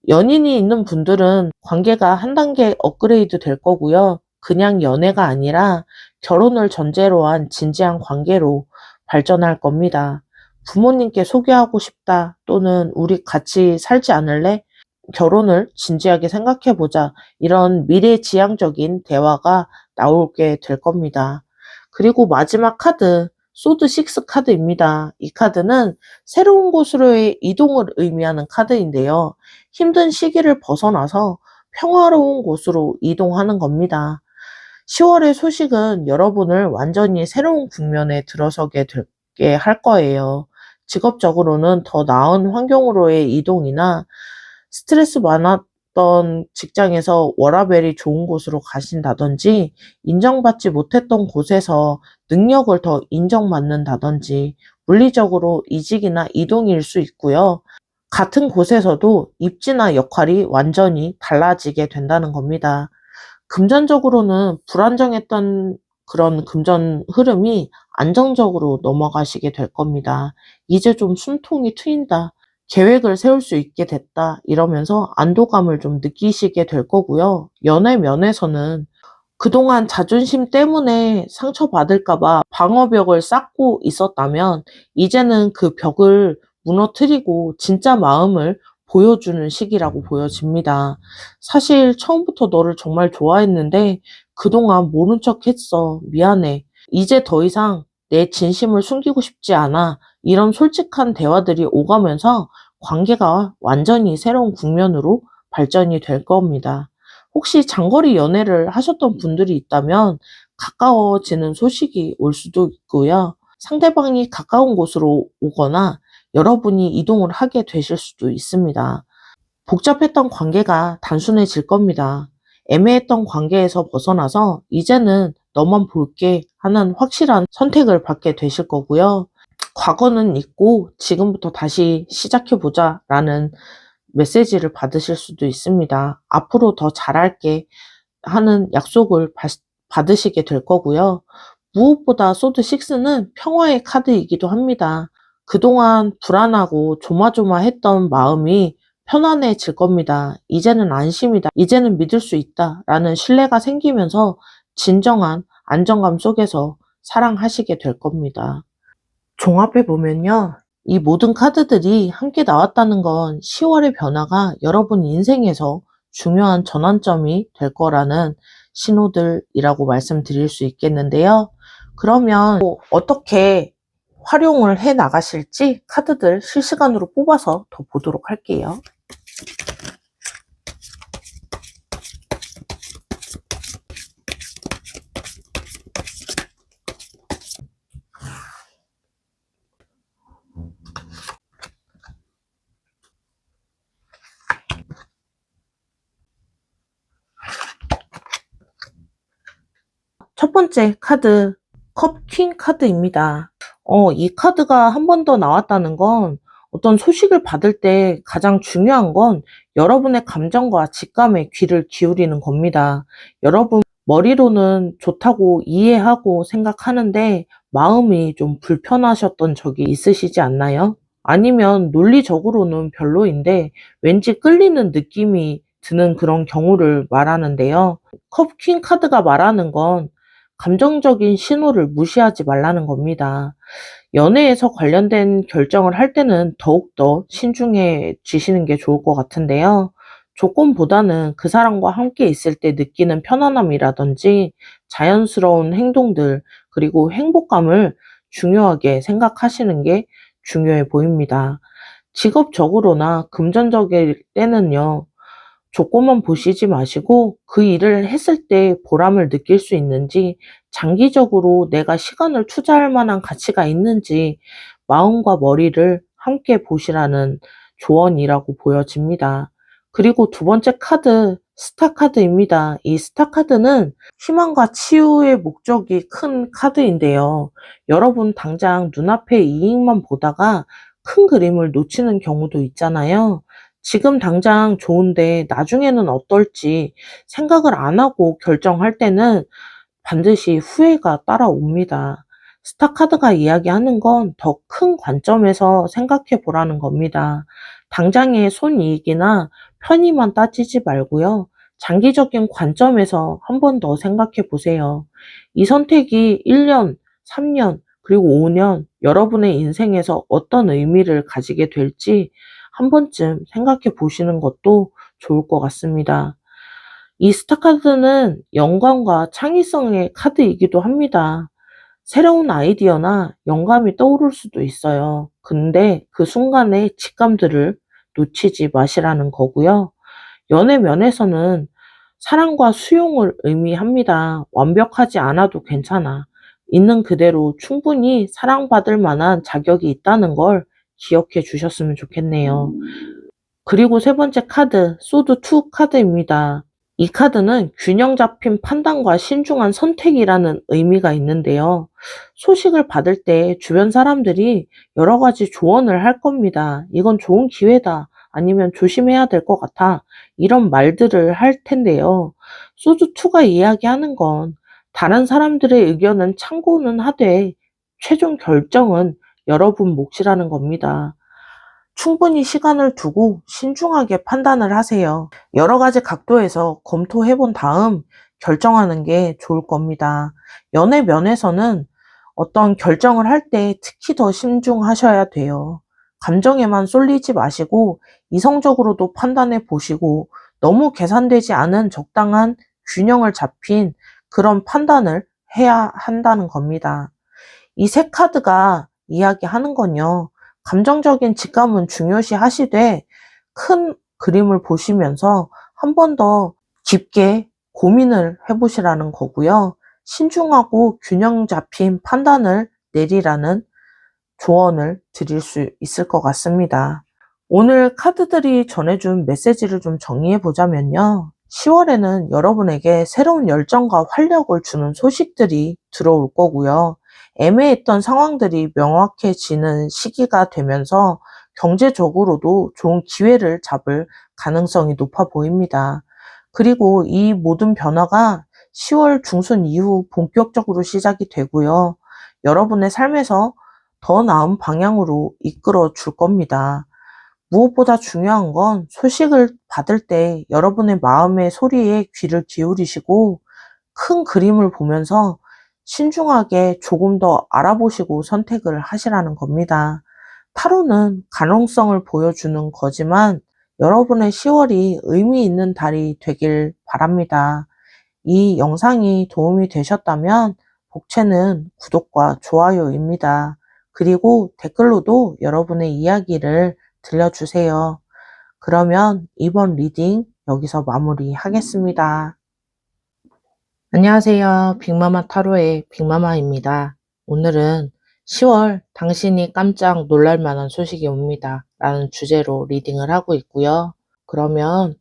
[SPEAKER 1] 연인이 있는 분들은 관계가 한 단계 업그레이드 될 거고요. 그냥 연애가 아니라 결혼을 전제로 한 진지한 관계로 발전할 겁니다. 부모님께 소개하고 싶다 또는 우리 같이 살지 않을래? 결혼을 진지하게 생각해보자. 이런 미래지향적인 대화가 나오게 될 겁니다. 그리고 마지막 카드, 소드 6 카드입니다. 이 카드는 새로운 곳으로의 이동을 의미하는 카드인데요. 힘든 시기를 벗어나서 평화로운 곳으로 이동하는 겁니다. 10월의 소식은 여러분을 완전히 새로운 국면에 들어서게 되게 할 거예요. 직업적으로는 더 나은 환경으로의 이동이나 스트레스 있었던 직장에서 워라밸이 좋은 곳으로 가신다든지, 인정받지 못했던 곳에서 능력을 더 인정받는다든지, 물리적으로 이직이나 이동일 수 있고요. 같은 곳에서도 입지나 역할이 완전히 달라지게 된다는 겁니다. 금전적으로는 불안정했던 그런 금전 흐름이 안정적으로 넘어가시게 될 겁니다. 이제 좀 숨통이 트인다, 계획을 세울 수 있게 됐다, 이러면서 안도감을 좀 느끼시게 될 거고요. 연애 면에서는 그동안 자존심 때문에 상처받을까봐 방어벽을 쌓고 있었다면, 이제는 그 벽을 무너뜨리고 진짜 마음을 보여주는 시기라고 보여집니다. 사실 처음부터 너를 정말 좋아했는데 그동안 모른 척 했어. 미안해. 이제 더 이상 내 진심을 숨기고 싶지 않아. 이런 솔직한 대화들이 오가면서 관계가 완전히 새로운 국면으로 발전이 될 겁니다. 혹시 장거리 연애를 하셨던 분들이 있다면 가까워지는 소식이 올 수도 있고요. 상대방이 가까운 곳으로 오거나 여러분이 이동을 하게 되실 수도 있습니다. 복잡했던 관계가 단순해질 겁니다. 애매했던 관계에서 벗어나서 이제는 너만 볼게 하는 확실한 선택을 받게 되실 거고요. 과거는 잊고 지금부터 다시 시작해보자 라는 메시지를 받으실 수도 있습니다. 앞으로 더 잘할게 하는 약속을 받으시게 될 거고요. 무엇보다 소드6는 평화의 카드이기도 합니다. 그동안 불안하고 조마조마했던 마음이 편안해질 겁니다. 이제는 안심이다, 이제는 믿을 수 있다 라는 신뢰가 생기면서 진정한 안정감 속에서 사랑하시게 될 겁니다. 종합해보면요, 이 모든 카드들이 함께 나왔다는 건 10월의 변화가 여러분 인생에서 중요한 전환점이 될 거라는 신호들이라고 말씀드릴 수 있겠는데요. 그러면 어떻게 활용을 해 나가실지 카드들 실시간으로 뽑아서 더 보도록 할게요. 첫 번째 카드, 컵퀸 카드입니다. 이 카드가 한 번 더 나왔다는 건 어떤 소식을 받을 때 가장 중요한 건 여러분의 감정과 직감에 귀를 기울이는 겁니다. 여러분 머리로는 좋다고 이해하고 생각하는데 마음이 좀 불편하셨던 적이 있으시지 않나요? 아니면 논리적으로는 별로인데 왠지 끌리는 느낌이 드는 그런 경우를 말하는데요. 컵퀸 카드가 말하는 건 감정적인 신호를 무시하지 말라는 겁니다. 연애에서 관련된 결정을 할 때는 더욱더 신중해지시는 게 좋을 것 같은데요. 조건보다는 그 사람과 함께 있을 때 느끼는 편안함이라든지 자연스러운 행동들, 그리고 행복감을 중요하게 생각하시는 게 중요해 보입니다. 직업적으로나 금전적일 때는요, 조건만 보시지 마시고 그 일을 했을 때 보람을 느낄 수 있는지, 장기적으로 내가 시간을 투자할 만한 가치가 있는지 마음과 머리를 함께 보시라는 조언이라고 보여집니다. 그리고 두 번째 카드, 스타 카드입니다. 이 스타 카드는 희망과 치유의 목적이 큰 카드인데요. 여러분 당장 눈앞의 이익만 보다가 큰 그림을 놓치는 경우도 있잖아요. 지금 당장 좋은데 나중에는 어떨지 생각을 안 하고 결정할 때는 반드시 후회가 따라옵니다. 스타카드가 이야기하는 건 더 큰 관점에서 생각해 보라는 겁니다. 당장의 손이익이나 편의만 따지지 말고요. 장기적인 관점에서 한 번 더 생각해 보세요. 이 선택이 1년, 3년, 그리고 5년 여러분의 인생에서 어떤 의미를 가지게 될지 한 번쯤 생각해 보시는 것도 좋을 것 같습니다. 이 스타카드는 영감과 창의성의 카드이기도 합니다. 새로운 아이디어나 영감이 떠오를 수도 있어요. 근데 그 순간의 직감들을 놓치지 마시라는 거고요. 연애 면에서는 사랑과 수용을 의미합니다. 완벽하지 않아도 괜찮아. 있는 그대로 충분히 사랑받을 만한 자격이 있다는 걸 기억해 주셨으면 좋겠네요. 그리고 세 번째 카드, 소드2 카드입니다. 이 카드는 균형 잡힌 판단과 신중한 선택이라는 의미가 있는데요. 소식을 받을 때 주변 사람들이 여러 가지 조언을 할 겁니다. 이건 좋은 기회다. 아니면 조심해야 될 것 같아. 이런 말들을 할 텐데요. 소드2가 이야기하는 건 다른 사람들의 의견은 참고는 하되 최종 결정은 여러분 몫이라는 겁니다. 충분히 시간을 두고 신중하게 판단을 하세요. 여러 가지 각도에서 검토해 본 다음 결정하는 게 좋을 겁니다. 연애 면에서는 어떤 결정을 할 때 특히 더 신중하셔야 돼요. 감정에만 쏠리지 마시고 이성적으로도 판단해 보시고 너무 계산되지 않은 적당한 균형을 잡힌 그런 판단을 해야 한다는 겁니다. 이 세 카드가 이야기하는 건요. 감정적인 직감은 중요시 하시되 큰 그림을 보시면서 한 번 더 깊게 고민을 해보시라는 거고요. 신중하고 균형 잡힌 판단을 내리라는 조언을 드릴 수 있을 것 같습니다. 오늘 카드들이 전해준 메시지를 좀 정리해 보자면요. 10월에는 여러분에게 새로운 열정과 활력을 주는 소식들이 들어올 거고요. 애매했던 상황들이 명확해지는 시기가 되면서 경제적으로도 좋은 기회를 잡을 가능성이 높아 보입니다. 그리고 이 모든 변화가 10월 중순 이후 본격적으로 시작이 되고요. 여러분의 삶에서 더 나은 방향으로 이끌어 줄 겁니다. 무엇보다 중요한 건 소식을 받을 때 여러분의 마음의 소리에 귀를 기울이시고 큰 그림을 보면서 신중하게 조금 더 알아보시고 선택을 하시라는 겁니다. 타로는 가능성을 보여주는 거지만 여러분의 10월이 의미 있는 달이 되길 바랍니다. 이 영상이 도움이 되셨다면 복채는 구독과 좋아요입니다. 그리고 댓글로도 여러분의 이야기를 들려주세요. 그러면 이번 리딩 여기서 마무리하겠습니다. 안녕하세요. 빅마마 타로의 빅마마입니다. 오늘은 10월 당신이 깜짝 놀랄 만한 소식이 옵니다. 라는 주제로 리딩을 하고 있고요. 그러면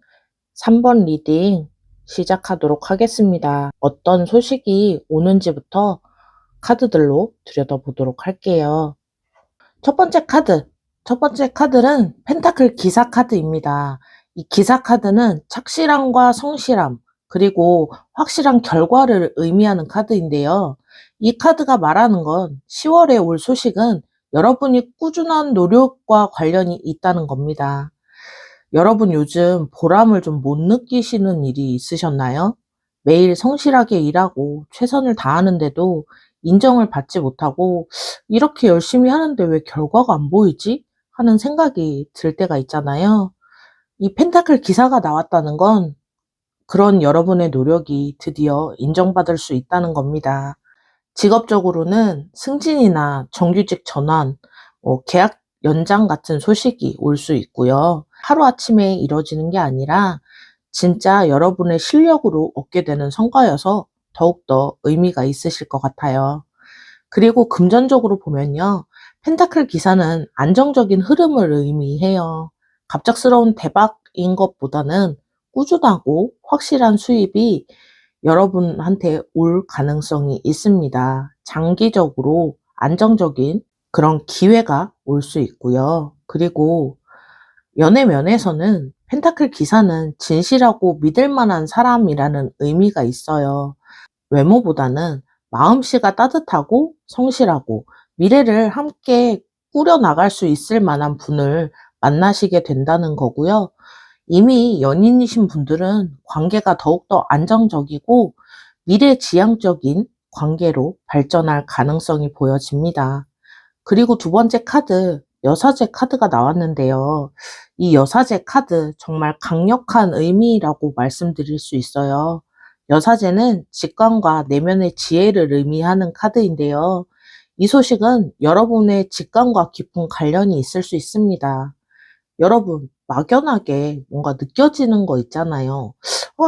[SPEAKER 1] 3번 리딩 시작하도록 하겠습니다. 어떤 소식이 오는지부터 카드들로 들여다보도록 할게요. 첫 번째 카드. 첫 번째 카드는 펜타클 기사 카드입니다. 이 기사 카드는 착실함과 성실함, 그리고 확실한 결과를 의미하는 카드인데요. 이 카드가 말하는 건 10월에 올 소식은 여러분이 꾸준한 노력과 관련이 있다는 겁니다. 여러분 요즘 보람을 좀 못 느끼시는 일이 있으셨나요? 매일 성실하게 일하고 최선을 다하는데도 인정을 받지 못하고 이렇게 열심히 하는데 왜 결과가 안 보이지? 하는 생각이 들 때가 있잖아요. 이 펜타클 기사가 나왔다는 건 그런 여러분의 노력이 드디어 인정받을 수 있다는 겁니다. 직업적으로는 승진이나 정규직 전환, 계약 연장 같은 소식이 올 수 있고요. 하루아침에 이뤄지는 게 아니라 진짜 여러분의 실력으로 얻게 되는 성과여서 더욱더 의미가 있으실 것 같아요. 그리고 금전적으로 보면요. 펜타클 기사는 안정적인 흐름을 의미해요. 갑작스러운 대박인 것보다는 꾸준하고 확실한 수입이 여러분한테 올 가능성이 있습니다. 장기적으로 안정적인 그런 기회가 올 수 있고요. 그리고 연애 면에서는 펜타클 기사는 진실하고 믿을 만한 사람이라는 의미가 있어요. 외모보다는 마음씨가 따뜻하고 성실하고 미래를 함께 꾸려나갈 수 있을 만한 분을 만나시게 된다는 거고요. 이미 연인이신 분들은 관계가 더욱더 안정적이고 미래지향적인 관계로 발전할 가능성이 보여집니다. 그리고 두 번째 카드, 여사제 카드가 나왔는데요. 이 여사제 카드 정말 강력한 의미라고 말씀드릴 수 있어요. 여사제는 직감과 내면의 지혜를 의미하는 카드인데요. 이 소식은 여러분의 직감과 깊은 관련이 있을 수 있습니다. 여러분, 막연하게 뭔가 느껴지는 거 있잖아요.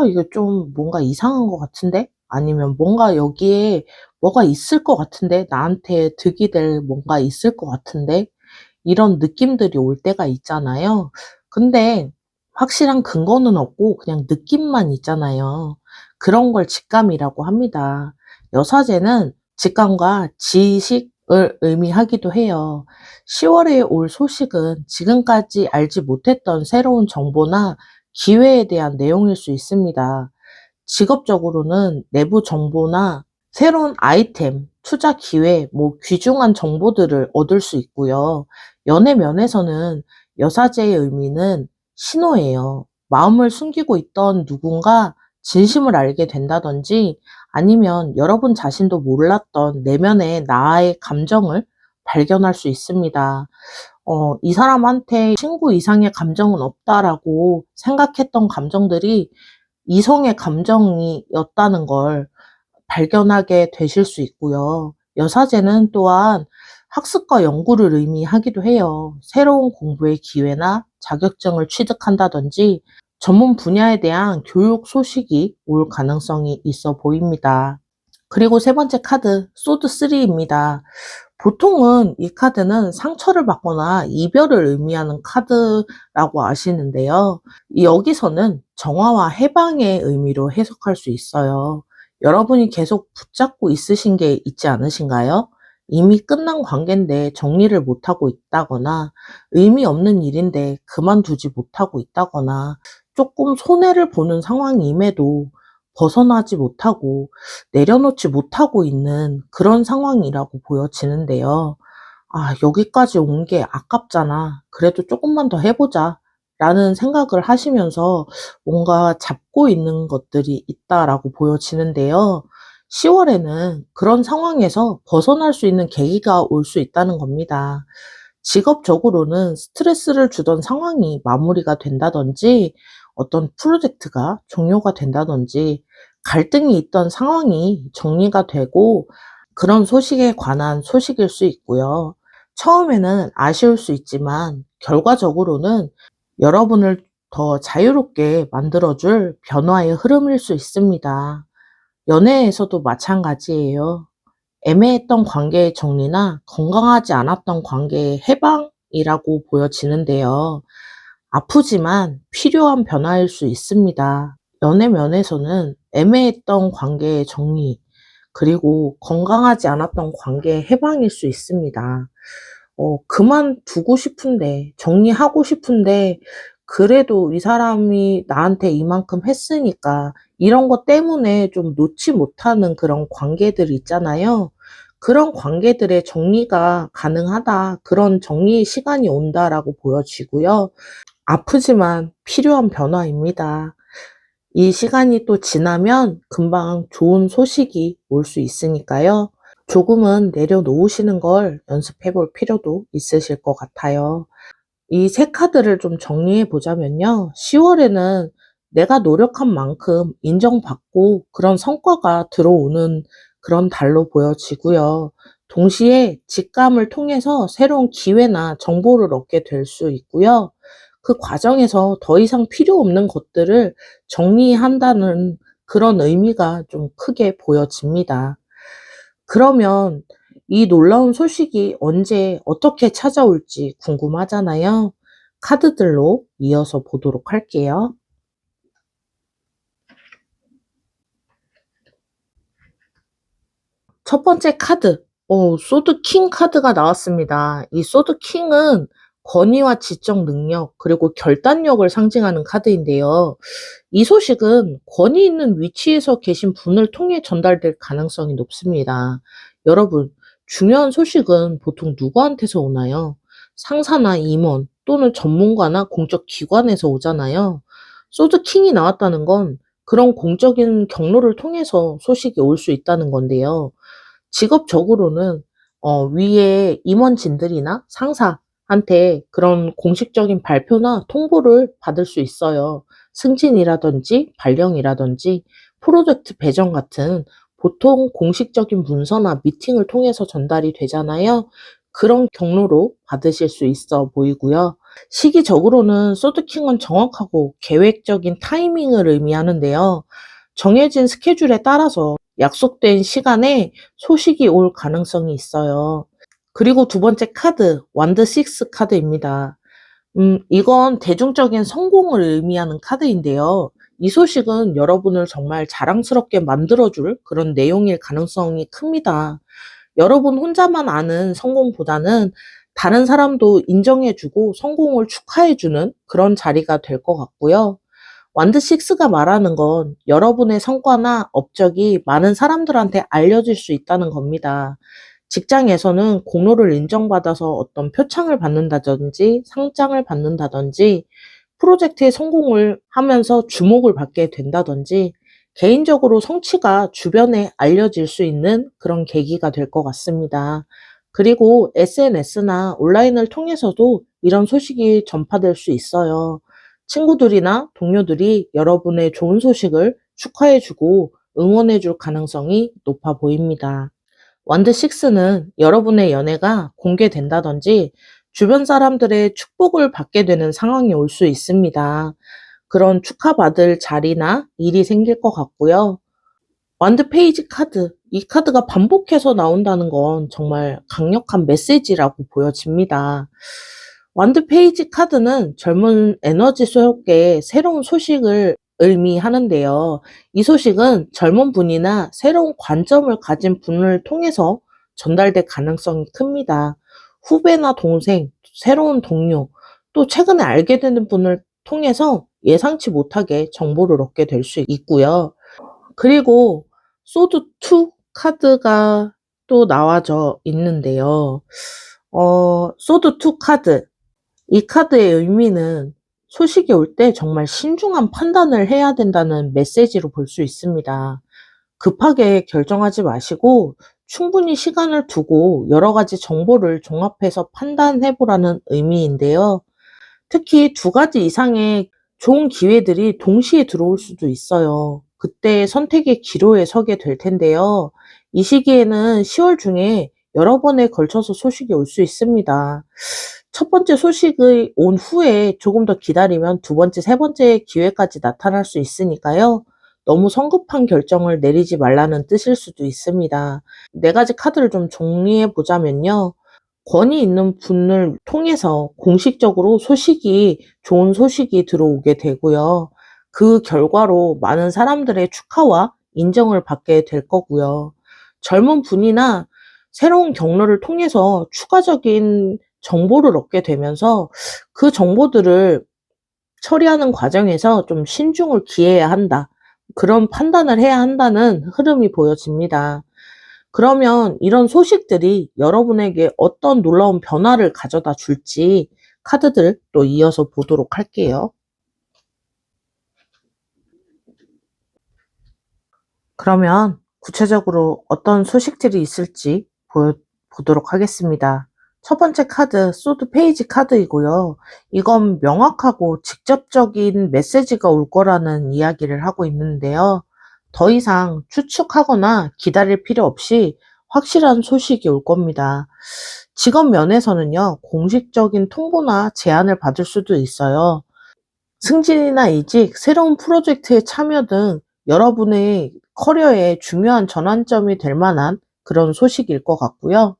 [SPEAKER 1] 이게 좀 뭔가 이상한 것 같은데? 아니면 뭔가 여기에 뭐가 있을 것 같은데? 나한테 득이 될 뭔가 있을 것 같은데? 이런 느낌들이 올 때가 있잖아요. 근데 확실한 근거는 없고 그냥 느낌만 있잖아요. 그런 걸 직감이라고 합니다. 여사제는 직감과 지식을 의미하기도 해요. 10월에 올 소식은 지금까지 알지 못했던 새로운 정보나 기회에 대한 내용일 수 있습니다. 직업적으로는 내부 정보나 새로운 아이템, 투자 기회, 귀중한 정보들을 얻을 수 있고요. 연애 면에서는 여사제의 의미는 신호예요. 마음을 숨기고 있던 누군가 진심을 알게 된다든지 아니면 여러분 자신도 몰랐던 내면의 나의 감정을 발견할 수 있습니다. 이 사람한테 친구 이상의 감정은 없다라고 생각했던 감정들이 이성의 감정이었다는 걸 발견하게 되실 수 있고요. 여사제는 또한 학습과 연구를 의미하기도 해요. 새로운 공부의 기회나 자격증을 취득한다든지 전문 분야에 대한 교육 소식이 올 가능성이 있어 보입니다. 그리고 세 번째 카드, 소드 3입니다. 보통은 이 카드는 상처를 받거나 이별을 의미하는 카드라고 아시는데요. 여기서는 정화와 해방의 의미로 해석할 수 있어요. 여러분이 계속 붙잡고 있으신 게 있지 않으신가요? 이미 끝난 관계인데 정리를 못하고 있다거나 의미 없는 일인데 그만두지 못하고 있다거나 조금 손해를 보는 상황임에도 벗어나지 못하고 내려놓지 못하고 있는 그런 상황이라고 보여지는데요. 여기까지 온 게 아깝잖아. 그래도 조금만 더 해보자. 라는 생각을 하시면서 뭔가 잡고 있는 것들이 있다라고 보여지는데요. 10월에는 그런 상황에서 벗어날 수 있는 계기가 올 수 있다는 겁니다. 직업적으로는 스트레스를 주던 상황이 마무리가 된다든지 어떤 프로젝트가 종료가 된다든지 갈등이 있던 상황이 정리가 되고 그런 소식에 관한 소식일 수 있고요. 처음에는 아쉬울 수 있지만 결과적으로는 여러분을 더 자유롭게 만들어줄 변화의 흐름일 수 있습니다. 연애에서도 마찬가지예요. 애매했던 관계의 정리나 건강하지 않았던 관계의 해방이라고 보여지는데요. 아프지만 필요한 변화일 수 있습니다. 연애 면에서는 애매했던 관계의 정리, 그리고 건강하지 않았던 관계의 해방일 수 있습니다. 그만두고 싶은데, 정리하고 싶은데, 그래도 이 사람이 나한테 이만큼 했으니까, 이런 것 때문에 좀 놓지 못하는 그런 관계들 있잖아요. 그런 관계들의 정리가 가능하다. 그런 정리의 시간이 온다라고 보여지고요. 아프지만 필요한 변화입니다. 이 시간이 또 지나면 금방 좋은 소식이 올 수 있으니까요. 조금은 내려놓으시는 걸 연습해 볼 필요도 있으실 것 같아요. 이 세 카드를 좀 정리해 보자면요. 10월에는 내가 노력한 만큼 인정받고 그런 성과가 들어오는 그런 달로 보여지고요. 동시에 직감을 통해서 새로운 기회나 정보를 얻게 될 수 있고요. 그 과정에서 더 이상 필요 없는 것들을 정리한다는 그런 의미가 좀 크게 보여집니다. 그러면 이 놀라운 소식이 언제 어떻게 찾아올지 궁금하잖아요. 카드들로 이어서 보도록 할게요. 첫 번째 카드, 소드 킹 카드가 나왔습니다. 이 소드 킹은 권위와 지적 능력, 그리고 결단력을 상징하는 카드인데요. 이 소식은 권위 있는 위치에서 계신 분을 통해 전달될 가능성이 높습니다. 여러분, 중요한 소식은 보통 누구한테서 오나요? 상사나 임원 또는 전문가나 공적 기관에서 오잖아요. 소드 킹이 나왔다는 건 그런 공적인 경로를 통해서 소식이 올 수 있다는 건데요. 직업적으로는 위에 임원진들이나 상사한테 그런 공식적인 발표나 통보를 받을 수 있어요. 승진이라든지 발령이라든지 프로젝트 배정 같은 보통 공식적인 문서나 미팅을 통해서 전달이 되잖아요. 그런 경로로 받으실 수 있어 보이고요. 시기적으로는 소드킹은 정확하고 계획적인 타이밍을 의미하는데요. 정해진 스케줄에 따라서 약속된 시간에 소식이 올 가능성이 있어요. 그리고 두 번째 카드, 완드 6 카드입니다. 이건 대중적인 성공을 의미하는 카드인데요. 이 소식은 여러분을 정말 자랑스럽게 만들어줄 그런 내용일 가능성이 큽니다. 여러분 혼자만 아는 성공보다는 다른 사람도 인정해주고 성공을 축하해주는 그런 자리가 될 것 같고요. 완드6가 말하는 건 여러분의 성과나 업적이 많은 사람들한테 알려질 수 있다는 겁니다. 직장에서는 공로를 인정받아서 어떤 표창을 받는다든지 상장을 받는다든지 프로젝트의 성공을 하면서 주목을 받게 된다든지 개인적으로 성취가 주변에 알려질 수 있는 그런 계기가 될 것 같습니다. 그리고 SNS나 온라인을 통해서도 이런 소식이 전파될 수 있어요. 친구들이나 동료들이 여러분의 좋은 소식을 축하해주고 응원해줄 가능성이 높아 보입니다. 완드6는 여러분의 연애가 공개된다든지 주변 사람들의 축복을 받게 되는 상황이 올 수 있습니다. 그런 축하받을 자리나 일이 생길 것 같고요. 완드 페이지 카드, 이 카드가 반복해서 나온다는 건 정말 강력한 메시지라고 보여집니다. 완드 페이지 카드는 젊은 에너지 속에 새로운 소식을 의미하는데요. 이 소식은 젊은 분이나 새로운 관점을 가진 분을 통해서 전달될 가능성이 큽니다. 후배나 동생, 새로운 동료, 또 최근에 알게 되는 분을 통해서 예상치 못하게 정보를 얻게 될 수 있고요. 그리고 소드2 카드가 또 나와져 있는데요. 소드2 카드. 이 카드의 의미는 소식이 올 때 정말 신중한 판단을 해야 된다는 메시지로 볼 수 있습니다. 급하게 결정하지 마시고 충분히 시간을 두고 여러 가지 정보를 종합해서 판단해 보라는 의미인데요. 특히 두 가지 이상의 좋은 기회들이 동시에 들어올 수도 있어요. 그때 선택의 기로에 서게 될 텐데요. 이 시기에는 10월 중에 여러 번에 걸쳐서 소식이 올 수 있습니다. 첫 번째 소식이 온 후에 조금 더 기다리면 두 번째, 세 번째 기회까지 나타날 수 있으니까요. 너무 성급한 결정을 내리지 말라는 뜻일 수도 있습니다. 네 가지 카드를 좀 정리해 보자면요. 권위 있는 분을 통해서 공식적으로 좋은 소식이 들어오게 되고요. 그 결과로 많은 사람들의 축하와 인정을 받게 될 거고요. 젊은 분이나 새로운 경로를 통해서 추가적인 정보를 얻게 되면서 그 정보들을 처리하는 과정에서 좀 신중을 기해야 한다. 그런 판단을 해야 한다는 흐름이 보여집니다. 그러면 이런 소식들이 여러분에게 어떤 놀라운 변화를 가져다 줄지 카드들 또 이어서 보도록 할게요. 그러면 구체적으로 어떤 소식들이 있을지 보도록 하겠습니다. 첫 번째 카드, 소드 페이지 카드이고요. 이건 명확하고 직접적인 메시지가 올 거라는 이야기를 하고 있는데요. 더 이상 추측하거나 기다릴 필요 없이 확실한 소식이 올 겁니다. 직업 면에서는요, 공식적인 통보나 제안을 받을 수도 있어요. 승진이나 이직, 새로운 프로젝트에 참여 등 여러분의 커리어에 중요한 전환점이 될 만한 그런 소식일 것 같고요.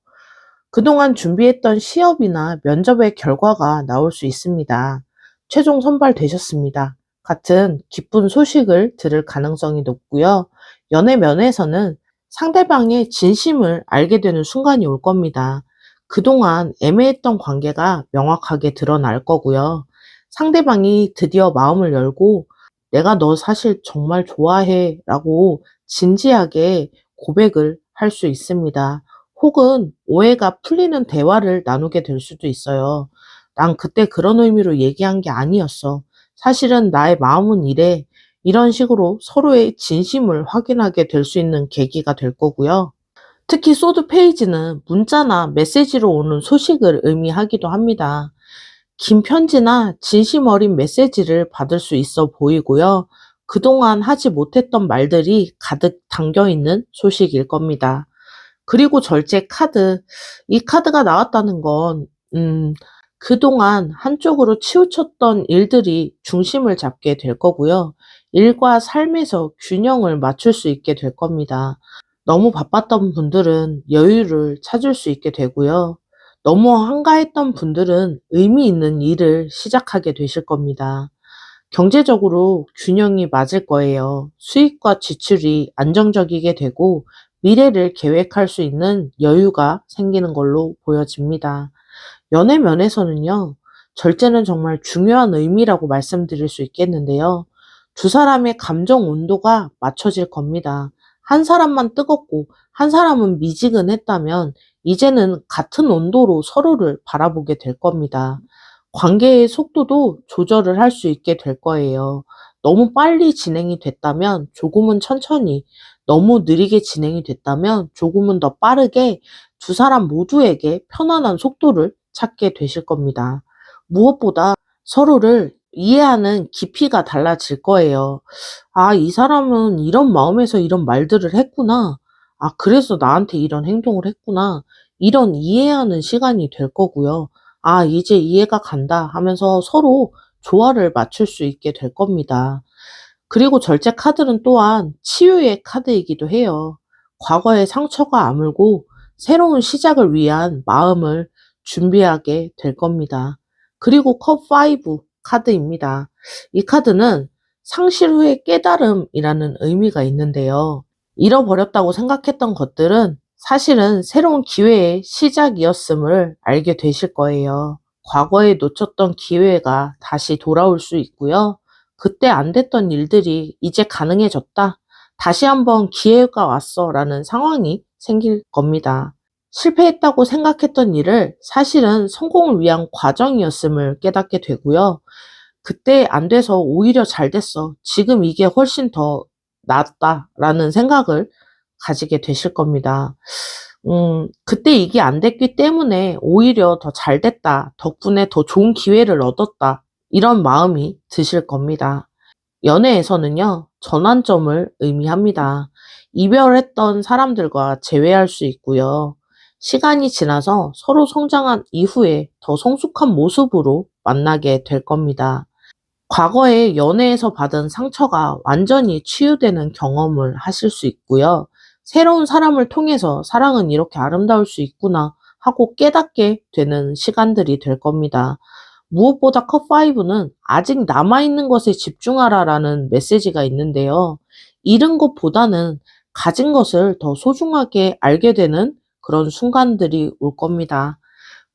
[SPEAKER 1] 그동안 준비했던 시험이나 면접의 결과가 나올 수 있습니다. 최종 선발되셨습니다. 같은 기쁜 소식을 들을 가능성이 높고요. 연애 면에서는 상대방의 진심을 알게 되는 순간이 올 겁니다. 그동안 애매했던 관계가 명확하게 드러날 거고요. 상대방이 드디어 마음을 열고 내가 너 사실 정말 좋아해 라고 진지하게 고백을 할 수 있습니다. 혹은 오해가 풀리는 대화를 나누게 될 수도 있어요. 난 그때 그런 의미로 얘기한 게 아니었어. 사실은 나의 마음은 이래. 이런 식으로 서로의 진심을 확인하게 될 수 있는 계기가 될 거고요. 특히 소드 페이지는 문자나 메시지로 오는 소식을 의미하기도 합니다. 긴 편지나 진심 어린 메시지를 받을 수 있어 보이고요. 그동안 하지 못했던 말들이 가득 담겨 있는 소식일 겁니다. 그리고 절제 카드. 이 카드가 나왔다는 건, 그동안 한쪽으로 치우쳤던 일들이 중심을 잡게 될 거고요. 일과 삶에서 균형을 맞출 수 있게 될 겁니다. 너무 바빴던 분들은 여유를 찾을 수 있게 되고요. 너무 한가했던 분들은 의미 있는 일을 시작하게 되실 겁니다. 경제적으로 균형이 맞을 거예요. 수입과 지출이 안정적이게 되고 미래를 계획할 수 있는 여유가 생기는 걸로 보여집니다. 연애 면에서는요, 절제는 정말 중요한 의미라고 말씀드릴 수 있겠는데요. 두 사람의 감정 온도가 맞춰질 겁니다. 한 사람만 뜨겁고 한 사람은 미지근했다면 이제는 같은 온도로 서로를 바라보게 될 겁니다. 관계의 속도도 조절을 할 수 있게 될 거예요. 너무 빨리 진행이 됐다면 조금은 천천히, 너무 느리게 진행이 됐다면 조금은 더 빠르게 두 사람 모두에게 편안한 속도를 찾게 되실 겁니다. 무엇보다 서로를 이해하는 깊이가 달라질 거예요. 아, 이 사람은 이런 마음에서 이런 말들을 했구나. 아, 그래서 나한테 이런 행동을 했구나. 이런 이해하는 시간이 될 거고요. 아, 이제 이해가 간다 하면서 서로 조화를 맞출 수 있게 될 겁니다. 그리고 절제 카드는 또한 치유의 카드이기도 해요. 과거의 상처가 아물고 새로운 시작을 위한 마음을 준비하게 될 겁니다. 그리고 컵 5 카드입니다. 이 카드는 상실 후의 깨달음이라는 의미가 있는데요. 잃어버렸다고 생각했던 것들은 사실은 새로운 기회의 시작이었음을 알게 되실 거예요. 과거에 놓쳤던 기회가 다시 돌아올 수 있고요. 그때 안 됐던 일들이 이제 가능해졌다. 다시 한번 기회가 왔어. 라는 상황이 생길 겁니다. 실패했다고 생각했던 일을 사실은 성공을 위한 과정이었음을 깨닫게 되고요. 그때 안 돼서 오히려 잘 됐어. 지금 이게 훨씬 더 낫다. 라는 생각을 가지게 되실 겁니다. 그때 이게 안 됐기 때문에 오히려 더 잘 됐다. 덕분에 더 좋은 기회를 얻었다. 이런 마음이 드실 겁니다. 연애에서는요, 전환점을 의미합니다. 이별했던 사람들과 재회할 수 있고요. 시간이 지나서 서로 성장한 이후에 더 성숙한 모습으로 만나게 될 겁니다. 과거에 연애에서 받은 상처가 완전히 치유되는 경험을 하실 수 있고요. 새로운 사람을 통해서 사랑은 이렇게 아름다울 수 있구나 하고 깨닫게 되는 시간들이 될 겁니다. 무엇보다 컵5는 아직 남아있는 것에 집중하라라는 메시지가 있는데요. 잃은 것보다는 가진 것을 더 소중하게 알게 되는 그런 순간들이 올 겁니다.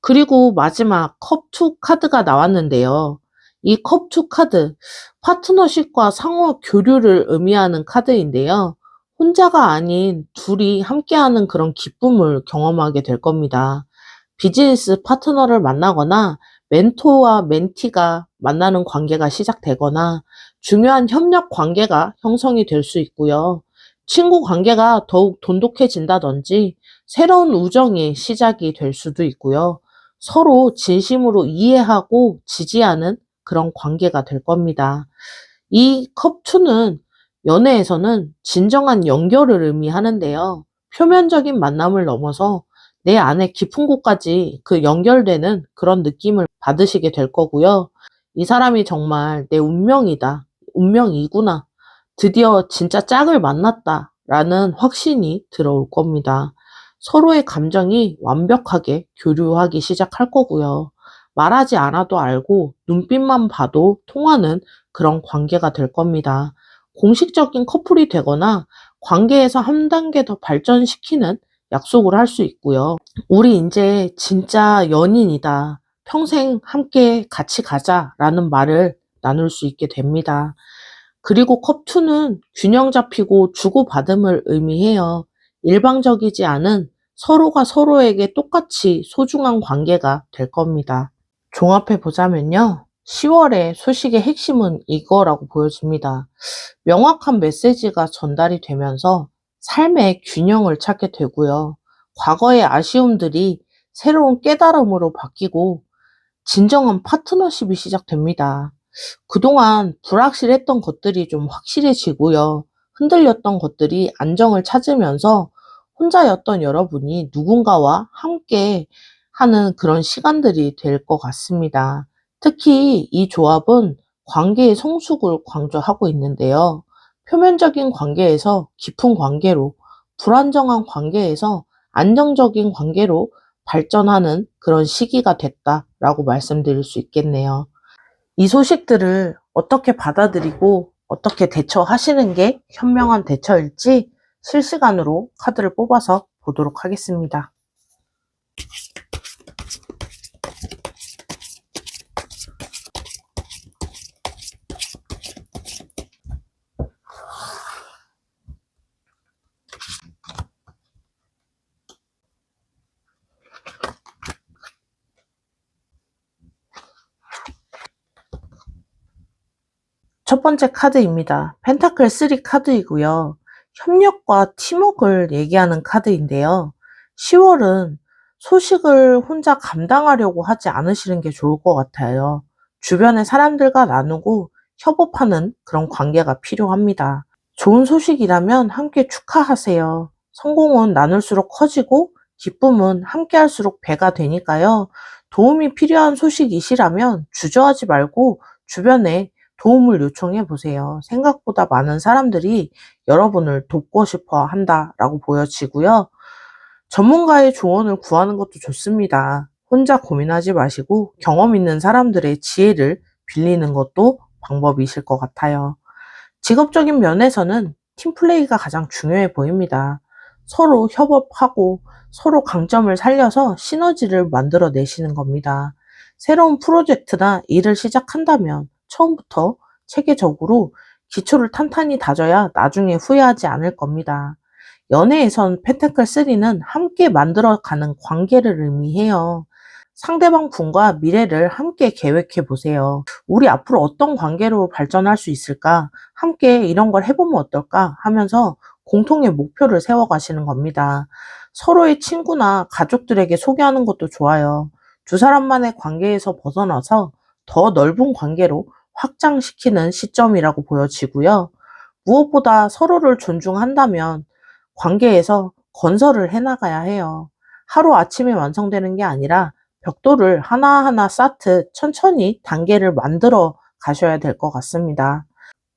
[SPEAKER 1] 그리고 마지막 컵2 카드가 나왔는데요. 이 컵2 카드, 파트너십과 상호 교류를 의미하는 카드인데요. 혼자가 아닌 둘이 함께하는 그런 기쁨을 경험하게 될 겁니다. 비즈니스 파트너를 만나거나 멘토와 멘티가 만나는 관계가 시작되거나 중요한 협력 관계가 형성이 될 수 있고요. 친구 관계가 더욱 돈독해진다든지 새로운 우정이 시작이 될 수도 있고요. 서로 진심으로 이해하고 지지하는 그런 관계가 될 겁니다. 이 컵2는 연애에서는 진정한 연결을 의미하는데요. 표면적인 만남을 넘어서 내 안에 깊은 곳까지 그 연결되는 그런 느낌을 받으시게 될 거고요. 이 사람이 정말 내 운명이다. 운명이구나. 드디어 진짜 짝을 만났다. 라는 확신이 들어올 겁니다. 서로의 감정이 완벽하게 교류하기 시작할 거고요. 말하지 않아도 알고 눈빛만 봐도 통하는 그런 관계가 될 겁니다. 공식적인 커플이 되거나 관계에서 한 단계 더 발전시키는 약속을 할 수 있고요. 우리 이제 진짜 연인이다. 평생 함께 같이 가자라는 말을 나눌 수 있게 됩니다. 그리고 컵2는 균형 잡히고 주고받음을 의미해요. 일방적이지 않은 서로가 서로에게 똑같이 소중한 관계가 될 겁니다. 종합해 보자면요. 10월의 소식의 핵심은 이거라고 보여집니다. 명확한 메시지가 전달이 되면서 삶의 균형을 찾게 되고요. 과거의 아쉬움들이 새로운 깨달음으로 바뀌고 진정한 파트너십이 시작됩니다. 그동안 불확실했던 것들이 좀 확실해지고요. 흔들렸던 것들이 안정을 찾으면서 혼자였던 여러분이 누군가와 함께 하는 그런 시간들이 될 것 같습니다. 특히 이 조합은 관계의 성숙을 강조하고 있는데요. 표면적인 관계에서 깊은 관계로, 불안정한 관계에서 안정적인 관계로 발전하는 그런 시기가 됐다라고 말씀드릴 수 있겠네요. 이 소식들을 어떻게 받아들이고 어떻게 대처하시는 게 현명한 대처일지 실시간으로 카드를 뽑아서 보도록 하겠습니다. 첫 번째 카드입니다. 펜타클 3 카드이고요. 협력과 팀워크를 얘기하는 카드인데요. 10월은 소식을 혼자 감당하려고 하지 않으시는 게 좋을 것 같아요. 주변의 사람들과 나누고 협업하는 그런 관계가 필요합니다. 좋은 소식이라면 함께 축하하세요. 성공은 나눌수록 커지고 기쁨은 함께할수록 배가 되니까요. 도움이 필요한 소식이시라면 주저하지 말고 주변에 도움을 요청해 보세요. 생각보다 많은 사람들이 여러분을 돕고 싶어 한다라고 보여지고요. 전문가의 조언을 구하는 것도 좋습니다. 혼자 고민하지 마시고 경험 있는 사람들의 지혜를 빌리는 것도 방법이실 것 같아요. 직업적인 면에서는 팀플레이가 가장 중요해 보입니다. 서로 협업하고 서로 강점을 살려서 시너지를 만들어 내시는 겁니다. 새로운 프로젝트나 일을 시작한다면 처음부터 체계적으로 기초를 탄탄히 다져야 나중에 후회하지 않을 겁니다. 연애에선 펜타클 3는 함께 만들어가는 관계를 의미해요. 상대방 분과 미래를 함께 계획해 보세요. 우리 앞으로 어떤 관계로 발전할 수 있을까? 함께 이런 걸 해보면 어떨까? 하면서 공통의 목표를 세워가시는 겁니다. 서로의 친구나 가족들에게 소개하는 것도 좋아요. 두 사람만의 관계에서 벗어나서 더 넓은 관계로 확장시키는 시점이라고 보여지고요. 무엇보다 서로를 존중한다면 관계에서 건설을 해나가야 해요. 하루아침에 완성되는 게 아니라 벽돌을 하나하나 쌓듯 천천히 단계를 만들어 가셔야 될 것 같습니다.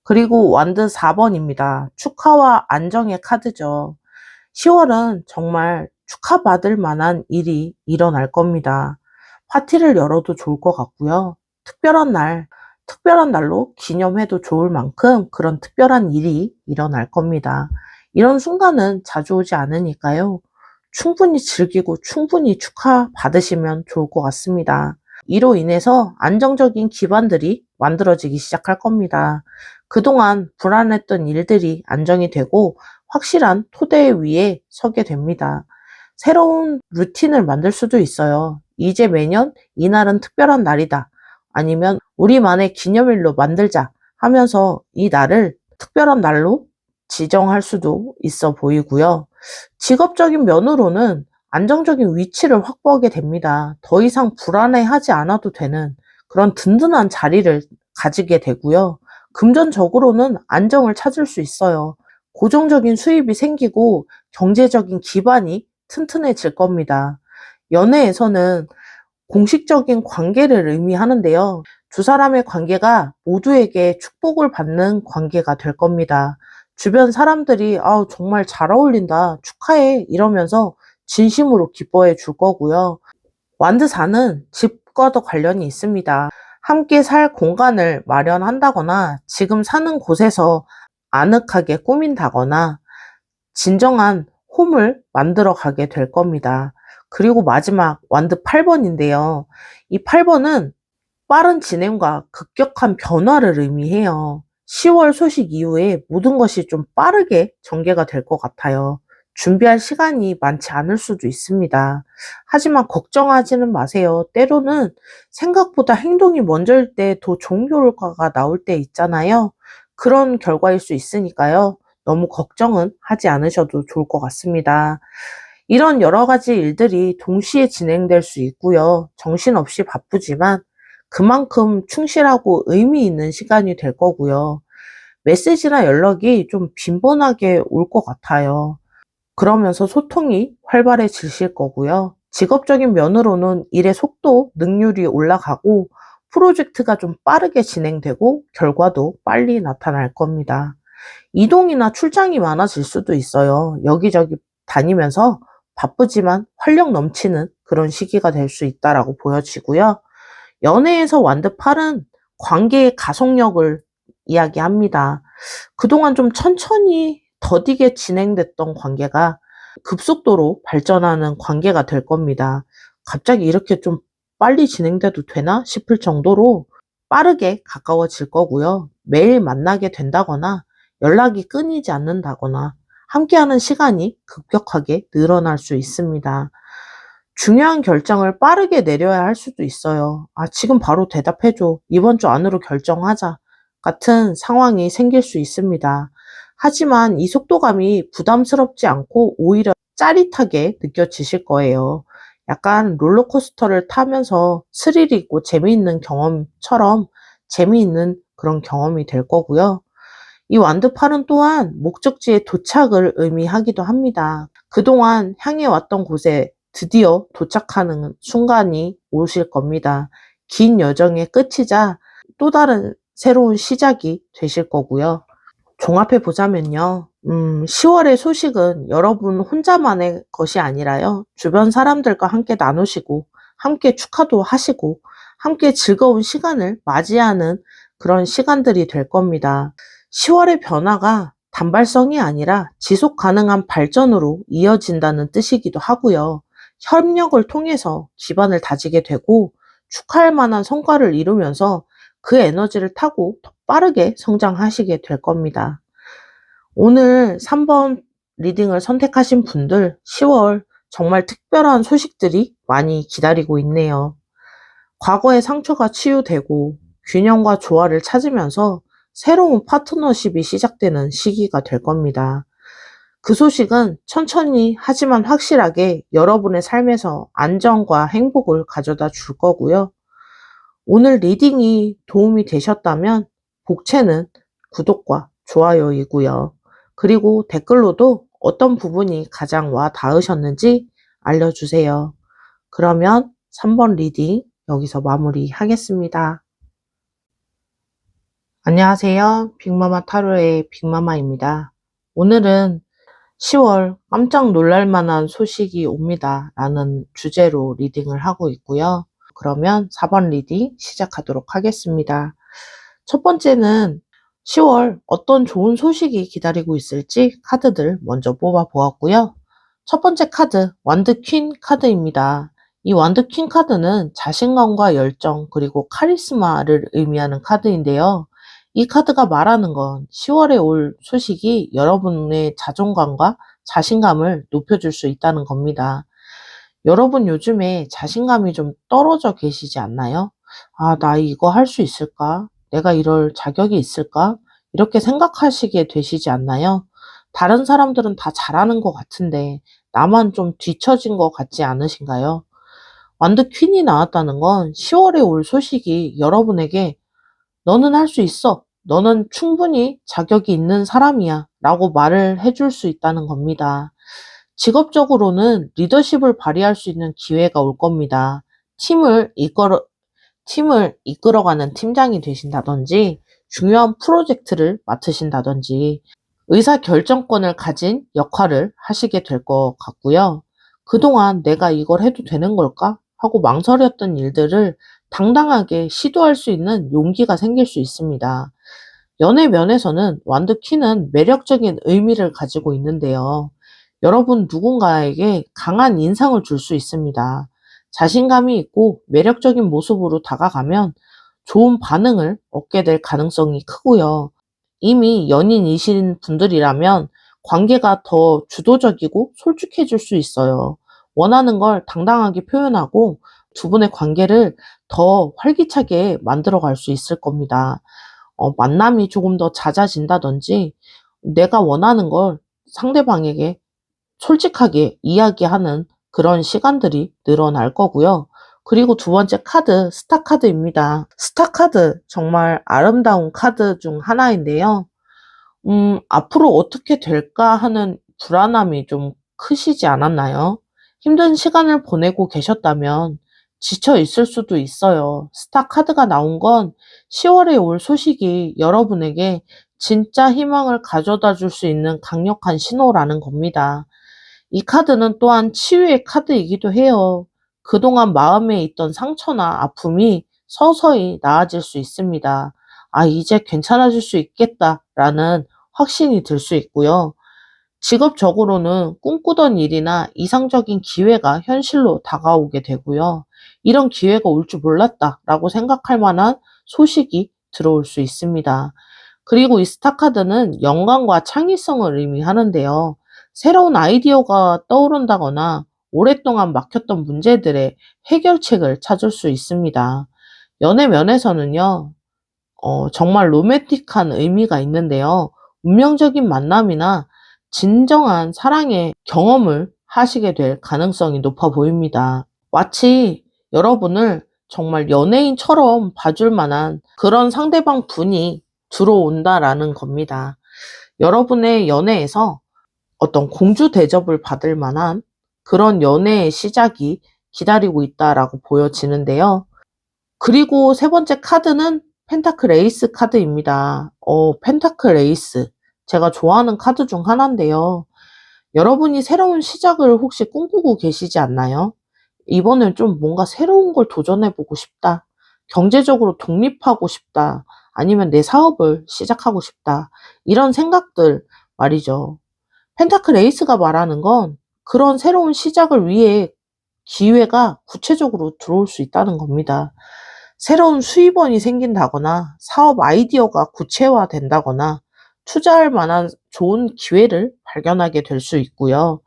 [SPEAKER 1] 그리고 완드 4번입니다. 축하와 안정의 카드죠. 10월은 정말 축하받을 만한 일이 일어날 겁니다. 파티를 열어도 좋을 것 같고요. 특별한 날로 기념해도 좋을 만큼 그런 특별한 일이 일어날 겁니다. 이런 순간은 자주 오지 않으니까요. 충분히 즐기고 충분히 축하받으시면 좋을 것 같습니다. 이로 인해서 안정적인 기반들이 만들어지기 시작할 겁니다. 그동안 불안했던 일들이 안정이 되고 확실한 토대 위에 서게 됩니다. 새로운 루틴을 만들 수도 있어요. 이제 매년 이날은 특별한 날이다. 아니면 우리만의 기념일로 만들자 하면서 이 날을 특별한 날로 지정할 수도 있어 보이고요. 직업적인 면으로는 안정적인 위치를 확보하게 됩니다. 더 이상 불안해하지 않아도 되는 그런 든든한 자리를 가지게 되고요. 금전적으로는 안정을 찾을 수 있어요. 고정적인 수입이 생기고 경제적인 기반이 튼튼해질 겁니다. 연애에서는 공식적인 관계를 의미하는데요. 두 사람의 관계가 모두에게 축복을 받는 관계가 될 겁니다. 주변 사람들이 정말 잘 어울린다, 축하해 이러면서 진심으로 기뻐해 줄 거고요. 완드 4는 집과도 관련이 있습니다. 함께 살 공간을 마련한다거나 지금 사는 곳에서 아늑하게 꾸민다거나 진정한 홈을 만들어 가게 될 겁니다. 그리고 마지막 완드 8번인데요. 이 8번은 빠른 진행과 급격한 변화를 의미해요. 10월 소식 이후에 모든 것이 좀 빠르게 전개가 될 것 같아요. 준비할 시간이 많지 않을 수도 있습니다. 하지만 걱정하지는 마세요. 때로는 생각보다 행동이 먼저일 때 더 좋은 결과가 나올 때 있잖아요. 그런 결과일 수 있으니까요. 너무 걱정은 하지 않으셔도 좋을 것 같습니다. 이런 여러 가지 일들이 동시에 진행될 수 있고요. 정신없이 바쁘지만 그만큼 충실하고 의미 있는 시간이 될 거고요. 메시지나 연락이 좀 빈번하게 올 것 같아요. 그러면서 소통이 활발해지실 거고요. 직업적인 면으로는 일의 속도, 능률이 올라가고 프로젝트가 좀 빠르게 진행되고 결과도 빨리 나타날 겁니다. 이동이나 출장이 많아질 수도 있어요. 여기저기 다니면서 바쁘지만 활력 넘치는 그런 시기가 될 수 있다라고 보여지고요. 연애에서 완드 8은 관계의 가속력을 이야기합니다. 그동안 좀 천천히 더디게 진행됐던 관계가 급속도로 발전하는 관계가 될 겁니다. 갑자기 이렇게 좀 빨리 진행돼도 되나 싶을 정도로 빠르게 가까워질 거고요. 매일 만나게 된다거나 연락이 끊이지 않는다거나 함께하는 시간이 급격하게 늘어날 수 있습니다. 중요한 결정을 빠르게 내려야 할 수도 있어요. 지금 바로 대답해줘. 이번 주 안으로 결정하자. 같은 상황이 생길 수 있습니다. 하지만 이 속도감이 부담스럽지 않고 오히려 짜릿하게 느껴지실 거예요. 약간 롤러코스터를 타면서 스릴 있고 재미있는 경험처럼 재미있는 그런 경험이 될 거고요. 이 완드팔은 또한 목적지의 도착을 의미하기도 합니다. 그동안 향해 왔던 곳에 드디어 도착하는 순간이 오실 겁니다. 긴 여정의 끝이자 또 다른 새로운 시작이 되실 거고요. 종합해 보자면요. 10월의 소식은 여러분 혼자만의 것이 아니라요. 주변 사람들과 함께 나누시고, 함께 축하도 하시고, 함께 즐거운 시간을 맞이하는 그런 시간들이 될 겁니다. 10월의 변화가 단발성이 아니라 지속 가능한 발전으로 이어진다는 뜻이기도 하고요. 협력을 통해서 기반을 다지게 되고 축하할 만한 성과를 이루면서 그 에너지를 타고 더 빠르게 성장하시게 될 겁니다. 오늘 3번 리딩을 선택하신 분들 10월 정말 특별한 소식들이 많이 기다리고 있네요. 과거의 상처가 치유되고 균형과 조화를 찾으면서 새로운 파트너십이 시작되는 시기가 될 겁니다. 그 소식은 천천히 하지만 확실하게 여러분의 삶에서 안정과 행복을 가져다 줄 거고요. 오늘 리딩이 도움이 되셨다면 복채는 구독과 좋아요이고요. 그리고 댓글로도 어떤 부분이 가장 와 닿으셨는지 알려주세요. 그러면 3번 리딩 여기서 마무리하겠습니다. 안녕하세요. 빅마마 타로의 빅마마입니다. 오늘은 10월 깜짝 놀랄 만한 소식이 옵니다. 라는 주제로 리딩을 하고 있고요. 그러면 4번 리딩 시작하도록 하겠습니다. 첫 번째는 10월 어떤 좋은 소식이 기다리고 있을지 카드들 먼저 뽑아 보았고요. 첫 번째 카드, 완드 퀸 카드입니다. 이 완드 퀸 카드는 자신감과 열정 그리고 카리스마를 의미하는 카드인데요. 이 카드가 말하는 건 10월에 올 소식이 여러분의 자존감과 자신감을 높여줄 수 있다는 겁니다. 여러분 요즘에 자신감이 좀 떨어져 계시지 않나요? 나 이거 할 수 있을까? 내가 이럴 자격이 있을까? 이렇게 생각하시게 되시지 않나요? 다른 사람들은 다 잘하는 것 같은데 나만 좀 뒤처진 것 같지 않으신가요? 완드 퀸이 나왔다는 건 10월에 올 소식이 여러분에게 너는 할 수 있어. 너는 충분히 자격이 있는 사람이야. 라고 말을 해줄 수 있다는 겁니다. 직업적으로는 리더십을 발휘할 수 있는 기회가 올 겁니다. 팀을 이끌어가는 팀장이 되신다든지, 중요한 프로젝트를 맡으신다든지, 의사결정권을 가진 역할을 하시게 될 것 같고요. 그동안 내가 이걸 해도 되는 걸까? 하고 망설였던 일들을 당당하게 시도할 수 있는 용기가 생길 수 있습니다. 연애 면에서는 완드 퀸은 매력적인 의미를 가지고 있는데요. 여러분 누군가에게 강한 인상을 줄 수 있습니다. 자신감이 있고 매력적인 모습으로 다가가면 좋은 반응을 얻게 될 가능성이 크고요. 이미 연인이신 분들이라면 관계가 더 주도적이고 솔직해질 수 있어요. 원하는 걸 당당하게 표현하고 두 분의 관계를 더 활기차게 만들어 갈 수 있을 겁니다. 만남이 조금 더 잦아진다든지 내가 원하는 걸 상대방에게 솔직하게 이야기하는 그런 시간들이 늘어날 거고요. 그리고 두 번째 카드, 스타 카드입니다. 스타 카드, 정말 아름다운 카드 중 하나인데요. 앞으로 어떻게 될까 하는 불안함이 좀 크시지 않았나요? 힘든 시간을 보내고 계셨다면 지쳐 있을 수도 있어요. 스타 카드가 나온 건 10월에 올 소식이 여러분에게 진짜 희망을 가져다 줄 수 있는 강력한 신호라는 겁니다. 이 카드는 또한 치유의 카드이기도 해요. 그동안 마음에 있던 상처나 아픔이 서서히 나아질 수 있습니다. 아, 이제 괜찮아질 수 있겠다라는 확신이 들 수 있고요. 직업적으로는 꿈꾸던 일이나 이상적인 기회가 현실로 다가오게 되고요. 이런 기회가 올 줄 몰랐다라고 생각할 만한 소식이 들어올 수 있습니다. 그리고 이 스타카드는 영감과 창의성을 의미하는데요. 새로운 아이디어가 떠오른다거나 오랫동안 막혔던 문제들의 해결책을 찾을 수 있습니다. 연애 면에서는요, 정말 로맨틱한 의미가 있는데요. 운명적인 만남이나 진정한 사랑의 경험을 하시게 될 가능성이 높아 보입니다. 마치 여러분을 정말 연예인처럼 봐줄 만한 그런 상대방 분이 들어온다라는 겁니다. 여러분의 연애에서 어떤 공주 대접을 받을 만한 그런 연애의 시작이 기다리고 있다라고 보여지는데요. 그리고 세 번째 카드는 펜타클 에이스 카드입니다. 펜타클 에이스. 제가 좋아하는 카드 중 하나인데요. 여러분이 새로운 시작을 혹시 꿈꾸고 계시지 않나요? 이번엔 좀 뭔가 새로운 걸 도전해보고 싶다. 경제적으로 독립하고 싶다. 아니면 내 사업을 시작하고 싶다. 이런 생각들 말이죠. 펜타클 에이스가 말하는 건 그런 새로운 시작을 위해 기회가 구체적으로 들어올 수 있다는 겁니다. 새로운 수입원이 생긴다거나 사업 아이디어가 구체화된다거나 투자할 만한 좋은 기회를 발견하게 될 수 있고요.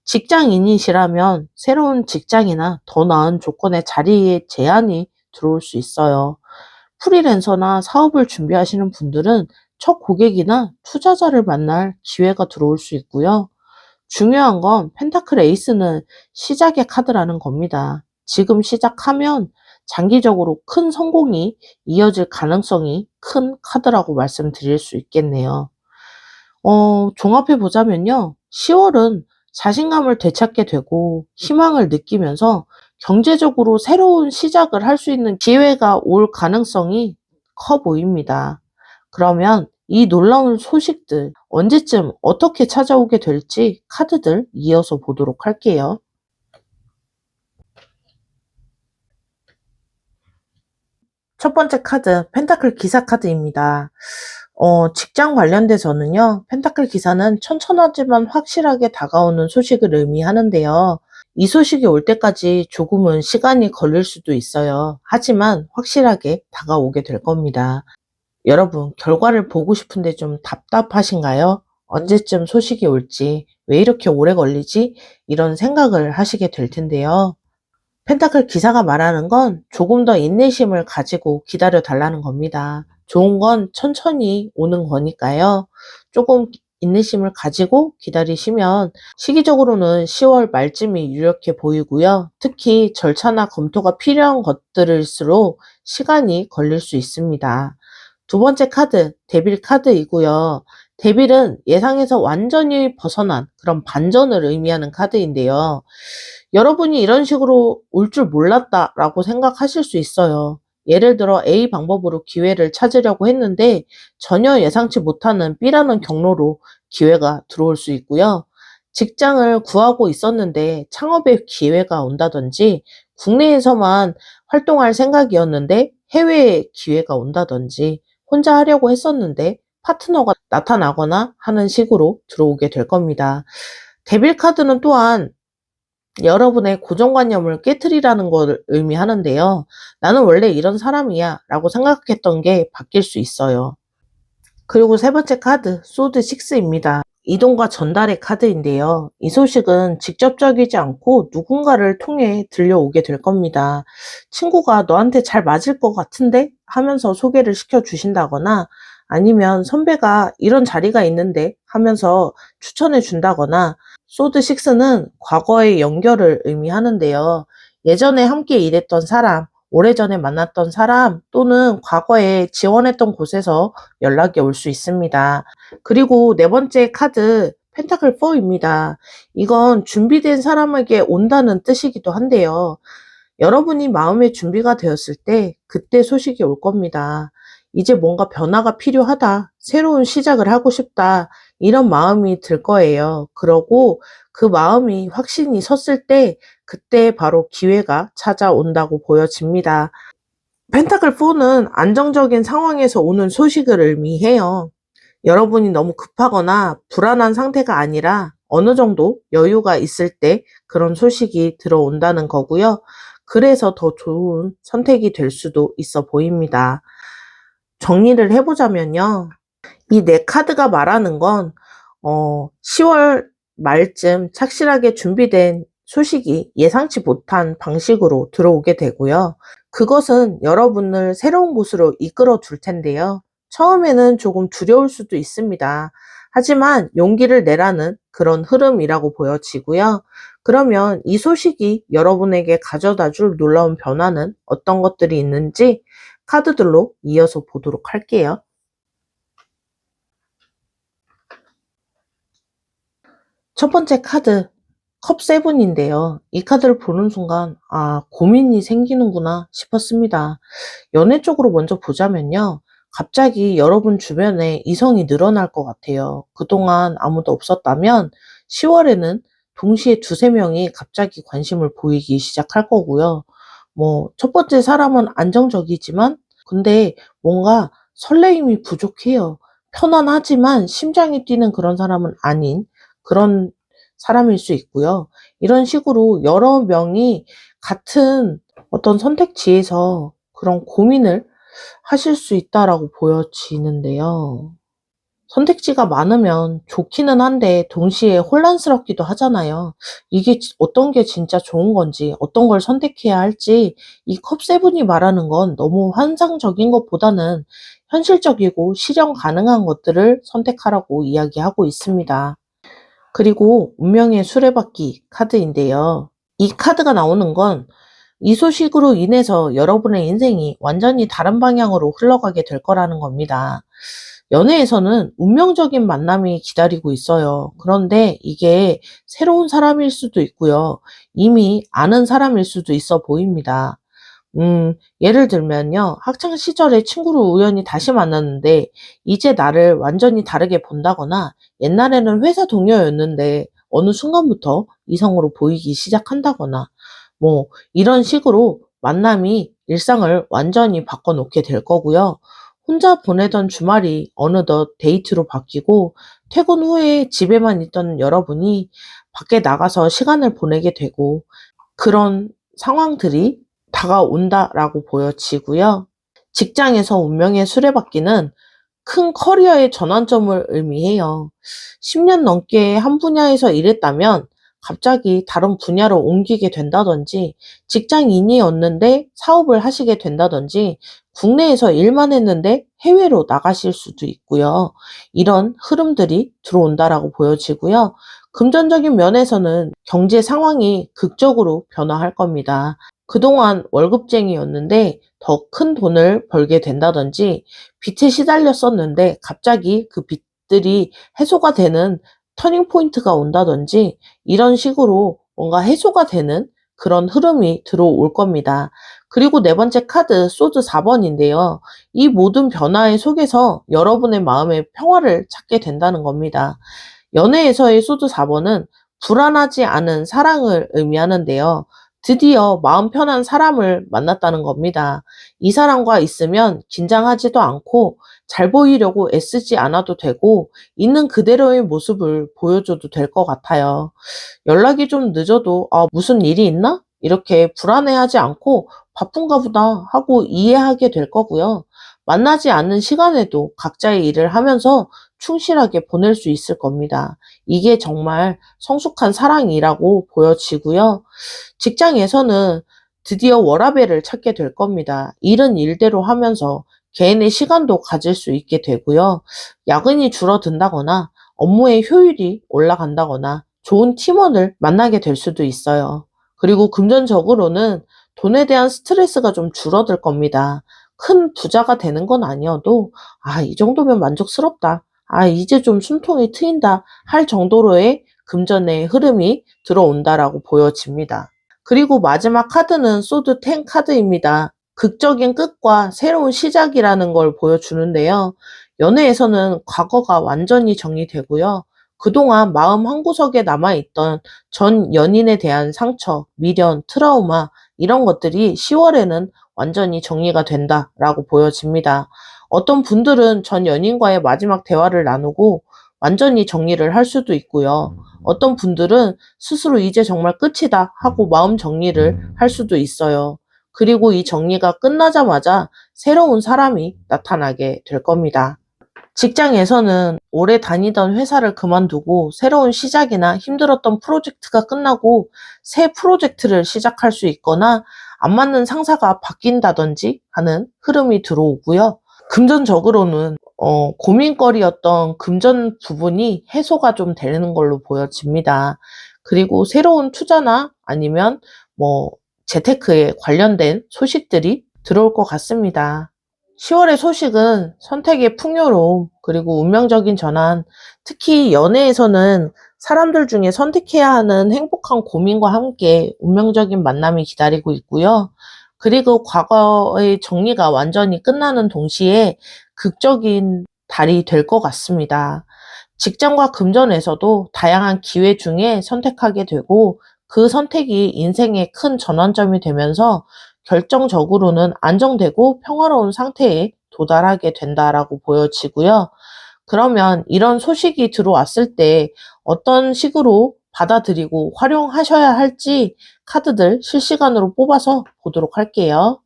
[SPEAKER 1] 직장인이시라면 새로운 직장이나 더 나은 조건의 자리에 제안이 들어올 수 있어요. 프리랜서나 사업을 준비하시는 분들은 첫 고객이나 투자자를 만날 기회가 들어올 수 있고요. 중요한 건 펜타클 에이스는 시작의 카드라는 겁니다. 지금 시작하면 장기적으로 큰 성공이 이어질 가능성이 큰 카드라고 말씀드릴 수 있겠네요. 종합해 보자면요. 10월은 자신감을 되찾게 되고 희망을 느끼면서 경제적으로 새로운 시작을 할 수 있는 기회가 올 가능성이 커 보입니다. 그러면 이 놀라운 소식들 언제쯤 어떻게 찾아오게 될지 카드들 이어서 보도록 할게요. 첫 번째 카드, 펜타클 기사 카드입니다. 직장 관련돼서는요, 펜타클 기사는 천천하지만 확실하게 다가오는 소식을 의미하는데요. 이 소식이 올 때까지 조금은 시간이 걸릴 수도 있어요. 하지만 확실하게 다가오게 될 겁니다. 여러분, 결과를 보고 싶은데 좀 답답하신가요? 언제쯤 소식이 올지, 왜 이렇게 오래 걸리지? 이런 생각을 하시게 될 텐데요. 펜타클 기사가 말하는 건 조금 더 인내심을 가지고 기다려 달라는 겁니다. 좋은 건 천천히 오는 거니까요. 조금 인내심을 가지고 기다리시면 시기적으로는 10월 말쯤이 유력해 보이고요. 특히 절차나 검토가 필요한 것들일수록 시간이 걸릴 수 있습니다. 두 번째 카드, 데빌 카드이고요. 데빌은 예상에서 완전히 벗어난 그런 반전을 의미하는 카드인데요. 여러분이 이런 식으로 올 줄 몰랐다라고 생각하실 수 있어요. 예를 들어 A 방법으로 기회를 찾으려고 했는데 전혀 예상치 못하는 B라는 경로로 기회가 들어올 수 있고요. 직장을 구하고 있었는데 창업의 기회가 온다든지 국내에서만 활동할 생각이었는데 해외에 기회가 온다든지 혼자 하려고 했었는데 파트너가 나타나거나 하는 식으로 들어오게 될 겁니다. 데빌 카드는 또한 여러분의 고정관념을 깨트리라는 걸 의미하는데요. 나는 원래 이런 사람이야 라고 생각했던 게 바뀔 수 있어요. 그리고 세 번째 카드, 소드 6입니다. 이동과 전달의 카드인데요. 이 소식은 직접적이지 않고 누군가를 통해 들려오게 될 겁니다. 친구가 너한테 잘 맞을 것 같은데? 하면서 소개를 시켜주신다거나 아니면 선배가 이런 자리가 있는데? 하면서 추천해 준다거나 소드6는 과거의 연결을 의미하는데요. 예전에 함께 일했던 사람, 오래전에 만났던 사람 또는 과거에 지원했던 곳에서 연락이 올 수 있습니다. 그리고 네 번째 카드 펜타클 4입니다. 이건 준비된 사람에게 온다는 뜻이기도 한데요. 여러분이 마음의 준비가 되었을 때 그때 소식이 올 겁니다. 이제 뭔가 변화가 필요하다. 새로운 시작을 하고 싶다. 이런 마음이 들 거예요. 그러고 그 마음이 확신이 섰을 때 그때 바로 기회가 찾아온다고 보여집니다. 펜타클 4는 안정적인 상황에서 오는 소식을 의미해요. 여러분이 너무 급하거나 불안한 상태가 아니라 어느 정도 여유가 있을 때 그런 소식이 들어온다는 거고요. 그래서 더 좋은 선택이 될 수도 있어 보입니다. 정리를 해보자면요. 이 네 카드가 말하는 건 10월 말쯤 착실하게 준비된 소식이 예상치 못한 방식으로 들어오게 되고요. 그것은 여러분을 새로운 곳으로 이끌어 둘 텐데요. 처음에는 조금 두려울 수도 있습니다. 하지만 용기를 내라는 그런 흐름이라고 보여지고요. 그러면 이 소식이 여러분에게 가져다 줄 놀라운 변화는 어떤 것들이 있는지 카드들로 이어서 보도록 할게요. 첫 번째 카드, 컵7인데요. 이 카드를 보는 순간, 고민이 생기는구나 싶었습니다. 연애 쪽으로 먼저 보자면요. 갑자기 여러분 주변에 이성이 늘어날 것 같아요. 그동안 아무도 없었다면 10월에는 동시에 두세 명이 갑자기 관심을 보이기 시작할 거고요. 첫 번째 사람은 안정적이지만, 근데 뭔가 설레임이 부족해요. 편안하지만 심장이 뛰는 그런 사람은 아닌 그런 사람일 수 있고요. 이런 식으로 여러 명이 같은 어떤 선택지에서 그런 고민을 하실 수 있다라고 보여지는데요. 선택지가 많으면 좋기는 한데 동시에 혼란스럽기도 하잖아요. 이게 어떤 게 진짜 좋은 건지, 어떤 걸 선택해야 할지, 이 컵세븐이 말하는 건 너무 환상적인 것보다는 현실적이고 실현 가능한 것들을 선택하라고 이야기하고 있습니다. 그리고 운명의 수레바퀴 카드인데요. 이 카드가 나오는 건 이 소식으로 인해서 여러분의 인생이 완전히 다른 방향으로 흘러가게 될 거라는 겁니다. 연애에서는 운명적인 만남이 기다리고 있어요. 그런데 이게 새로운 사람일 수도 있고요. 이미 아는 사람일 수도 있어 보입니다. 예를 들면요. 학창 시절에 친구를 우연히 다시 만났는데 이제 나를 완전히 다르게 본다거나 옛날에는 회사 동료였는데 어느 순간부터 이성으로 보이기 시작한다거나 이런 식으로 만남이 일상을 완전히 바꿔놓게 될 거고요. 혼자 보내던 주말이 어느덧 데이트로 바뀌고 퇴근 후에 집에만 있던 여러분이 밖에 나가서 시간을 보내게 되고 그런 상황들이 다가온다라고 보여지고요. 직장에서 운명의 수레바퀴는 큰 커리어의 전환점을 의미해요. 10년 넘게 한 분야에서 일했다면 갑자기 다른 분야로 옮기게 된다든지, 직장인이었는데 사업을 하시게 된다든지, 국내에서 일만 했는데 해외로 나가실 수도 있고요. 이런 흐름들이 들어온다라고 보여지고요. 금전적인 면에서는 경제 상황이 극적으로 변화할 겁니다. 그동안 월급쟁이였는데 더 큰 돈을 벌게 된다든지, 빚에 시달렸었는데 갑자기 그 빚들이 해소가 되는 터닝 포인트가 온다든지, 이런 식으로 뭔가 해소가 되는 그런 흐름이 들어올 겁니다. 그리고 네 번째 카드, 소드 4번인데요. 이 모든 변화의 속에서 여러분의 마음의 평화를 찾게 된다는 겁니다. 연애에서의 소드 4번은 불안하지 않은 사랑을 의미하는데요. 드디어 마음 편한 사람을 만났다는 겁니다. 이 사람과 있으면 긴장하지도 않고 잘 보이려고 애쓰지 않아도 되고 있는 그대로의 모습을 보여줘도 될 것 같아요. 연락이 좀 늦어도 무슨 일이 있나? 이렇게 불안해하지 않고 바쁜가 보다 하고 이해하게 될 거고요. 만나지 않는 시간에도 각자의 일을 하면서 충실하게 보낼 수 있을 겁니다. 이게 정말 성숙한 사랑이라고 보여지고요. 직장에서는 드디어 워라밸을 찾게 될 겁니다. 일은 일대로 하면서 개인의 시간도 가질 수 있게 되고요. 야근이 줄어든다거나 업무의 효율이 올라간다거나 좋은 팀원을 만나게 될 수도 있어요. 그리고 금전적으로는 돈에 대한 스트레스가 좀 줄어들 겁니다. 큰 부자가 되는 건 아니어도 이 정도면 만족스럽다. 이제 좀 숨통이 트인다 할 정도로의 금전의 흐름이 들어온다라고 보여집니다. 그리고 마지막 카드는 소드 10 카드입니다. 극적인 끝과 새로운 시작이라는 걸 보여주는데요. 연애에서는 과거가 완전히 정리되고요. 그동안 마음 한구석에 남아있던 전 연인에 대한 상처, 미련, 트라우마 이런 것들이 10월에는 완전히 정리가 된다라고 보여집니다. 어떤 분들은 전 연인과의 마지막 대화를 나누고 완전히 정리를 할 수도 있고요. 어떤 분들은 스스로 이제 정말 끝이다 하고 마음 정리를 할 수도 있어요. 그리고 이 정리가 끝나자마자 새로운 사람이 나타나게 될 겁니다. 직장에서는 오래 다니던 회사를 그만두고 새로운 시작이나 힘들었던 프로젝트가 끝나고 새 프로젝트를 시작할 수 있거나 안 맞는 상사가 바뀐다든지 하는 흐름이 들어오고요. 금전적으로는 고민거리였던 금전 부분이 해소가 좀 되는 걸로 보여집니다. 그리고 새로운 투자나 아니면 뭐 재테크에 관련된 소식들이 들어올 것 같습니다. 10월의 소식은 선택의 풍요로움, 그리고 운명적인 전환, 특히 연애에서는 사람들 중에 선택해야 하는 행복한 고민과 함께 운명적인 만남이 기다리고 있고요. 그리고 과거의 정리가 완전히 끝나는 동시에 극적인 달이 될 것 같습니다. 직장과 금전에서도 다양한 기회 중에 선택하게 되고 그 선택이 인생의 큰 전환점이 되면서 결정적으로는 안정되고 평화로운 상태에 도달하게 된다라고 보여지고요. 그러면 이런 소식이 들어왔을 때 어떤 식으로 받아들이고 활용하셔야 할지 카드들 실시간으로 뽑아서 보도록 할게요.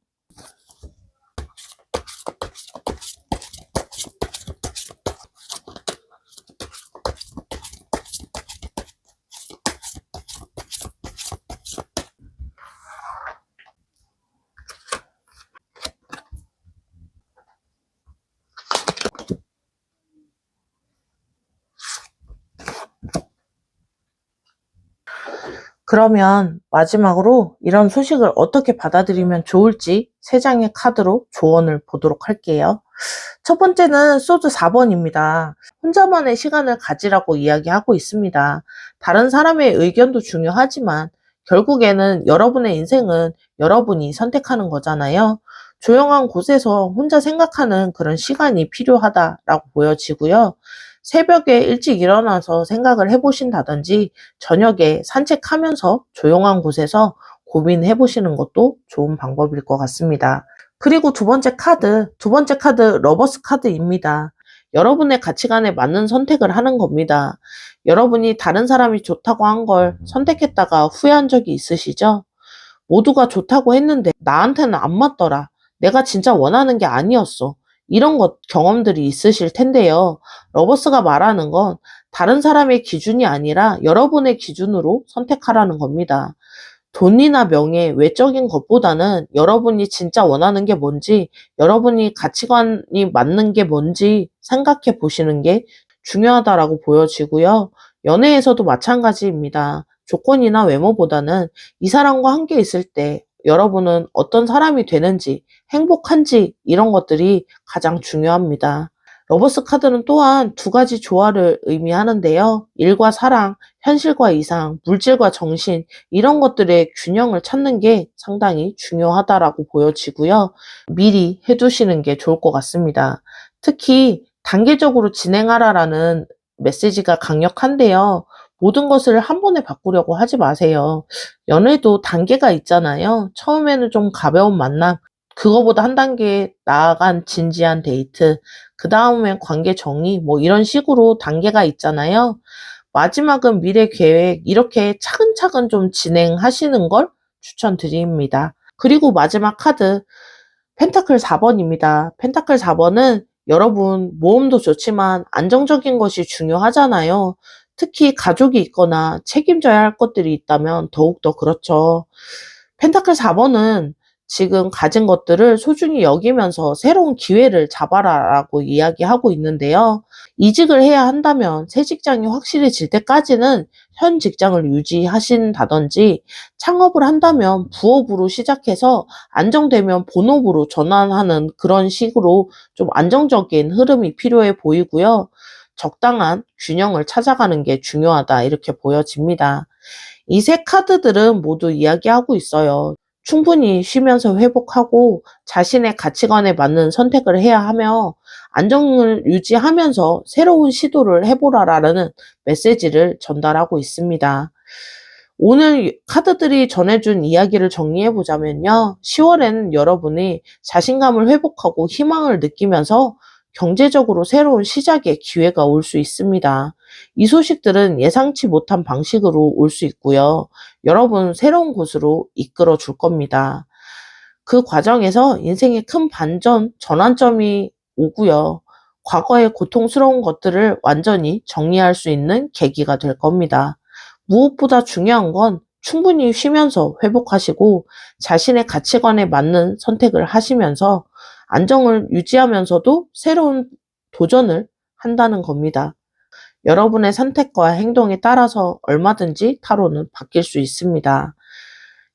[SPEAKER 1] 그러면 마지막으로 이런 소식을 어떻게 받아들이면 좋을지 3장의 카드로 조언을 보도록 할게요. 첫 번째는 소드 4번입니다. 혼자만의 시간을 가지라고 이야기하고 있습니다. 다른 사람의 의견도 중요하지만 결국에는 여러분의 인생은 여러분이 선택하는 거잖아요. 조용한 곳에서 혼자 생각하는 그런 시간이 필요하다라고 보여지고요. 새벽에 일찍 일어나서 생각을 해보신다든지 저녁에 산책하면서 조용한 곳에서 고민해 보시는 것도 좋은 방법일 것 같습니다. 그리고 두 번째 카드 러버스 카드입니다. 여러분의 가치관에 맞는 선택을 하는 겁니다. 여러분이 다른 사람이 좋다고 한 걸 선택했다가 후회한 적이 있으시죠? 모두가 좋다고 했는데 나한테는 안 맞더라. 내가 진짜 원하는 게 아니었어. 이런 경험들이 있으실 텐데요. 러버스가 말하는 건 다른 사람의 기준이 아니라 여러분의 기준으로 선택하라는 겁니다. 돈이나 명예, 외적인 것보다는 여러분이 진짜 원하는 게 뭔지, 여러분이 가치관이 맞는 게 뭔지 생각해 보시는 게 중요하다라고 보여지고요. 연애에서도 마찬가지입니다. 조건이나 외모보다는 이 사람과 함께 있을 때 여러분은 어떤 사람이 되는지, 행복한지 이런 것들이 가장 중요합니다. 러버스 카드는 또한 2가지 조화를 의미하는데요. 일과 사랑, 현실과 이상, 물질과 정신 이런 것들의 균형을 찾는 게 상당히 중요하다라고 보여지고요. 미리 해두시는 게 좋을 것 같습니다. 특히 단계적으로 진행하라라는 메시지가 강력한데요. 모든 것을 한 번에 바꾸려고 하지 마세요. 연애도 단계가 있잖아요. 처음에는 좀 가벼운 만남, 그거보다 한 단계 나아간 진지한 데이트, 그 다음엔 관계 정의, 뭐 이런 식으로 단계가 있잖아요. 마지막은 미래 계획, 이렇게 차근차근 좀 진행하시는 걸 추천드립니다. 그리고 마지막 카드, 펜타클 4번입니다. 펜타클 4번은 여러분 모험도 좋지만 안정적인 것이 중요하잖아요. 특히 가족이 있거나 책임져야 할 것들이 있다면 더욱더 그렇죠. 펜타클 4번은 지금 가진 것들을 소중히 여기면서 새로운 기회를 잡아라라고 이야기하고 있는데요. 이직을 해야 한다면 새 직장이 확실해질 때까지는 현 직장을 유지하신다든지, 창업을 한다면 부업으로 시작해서 안정되면 본업으로 전환하는 그런 식으로 좀 안정적인 흐름이 필요해 보이고요. 적당한 균형을 찾아가는 게 중요하다 이렇게 보여집니다. 이 3카드들은 모두 이야기하고 있어요. 충분히 쉬면서 회복하고 자신의 가치관에 맞는 선택을 해야 하며 안정을 유지하면서 새로운 시도를 해보라라는 메시지를 전달하고 있습니다. 오늘 카드들이 전해준 이야기를 정리해보자면요. 10월에는 여러분이 자신감을 회복하고 희망을 느끼면서 경제적으로 새로운 시작의 기회가 올 수 있습니다. 이 소식들은 예상치 못한 방식으로 올 수 있고요. 여러분 새로운 곳으로 이끌어 줄 겁니다. 그 과정에서 인생의 큰 전환점이 오고요. 과거의 고통스러운 것들을 완전히 정리할 수 있는 계기가 될 겁니다. 무엇보다 중요한 건 충분히 쉬면서 회복하시고 자신의 가치관에 맞는 선택을 하시면서 안정을 유지하면서도 새로운 도전을 한다는 겁니다. 여러분의 선택과 행동에 따라서 얼마든지 타로는 바뀔 수 있습니다.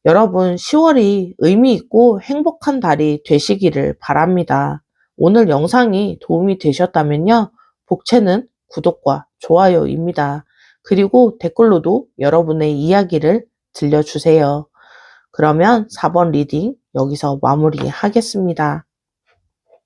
[SPEAKER 1] 여러분 10월이 의미 있고 행복한 달이 되시기를 바랍니다. 오늘 영상이 도움이 되셨다면요. 복채는 구독과 좋아요입니다. 그리고 댓글로도 여러분의 이야기를 들려주세요. 그러면 4번 리딩 여기서 마무리하겠습니다.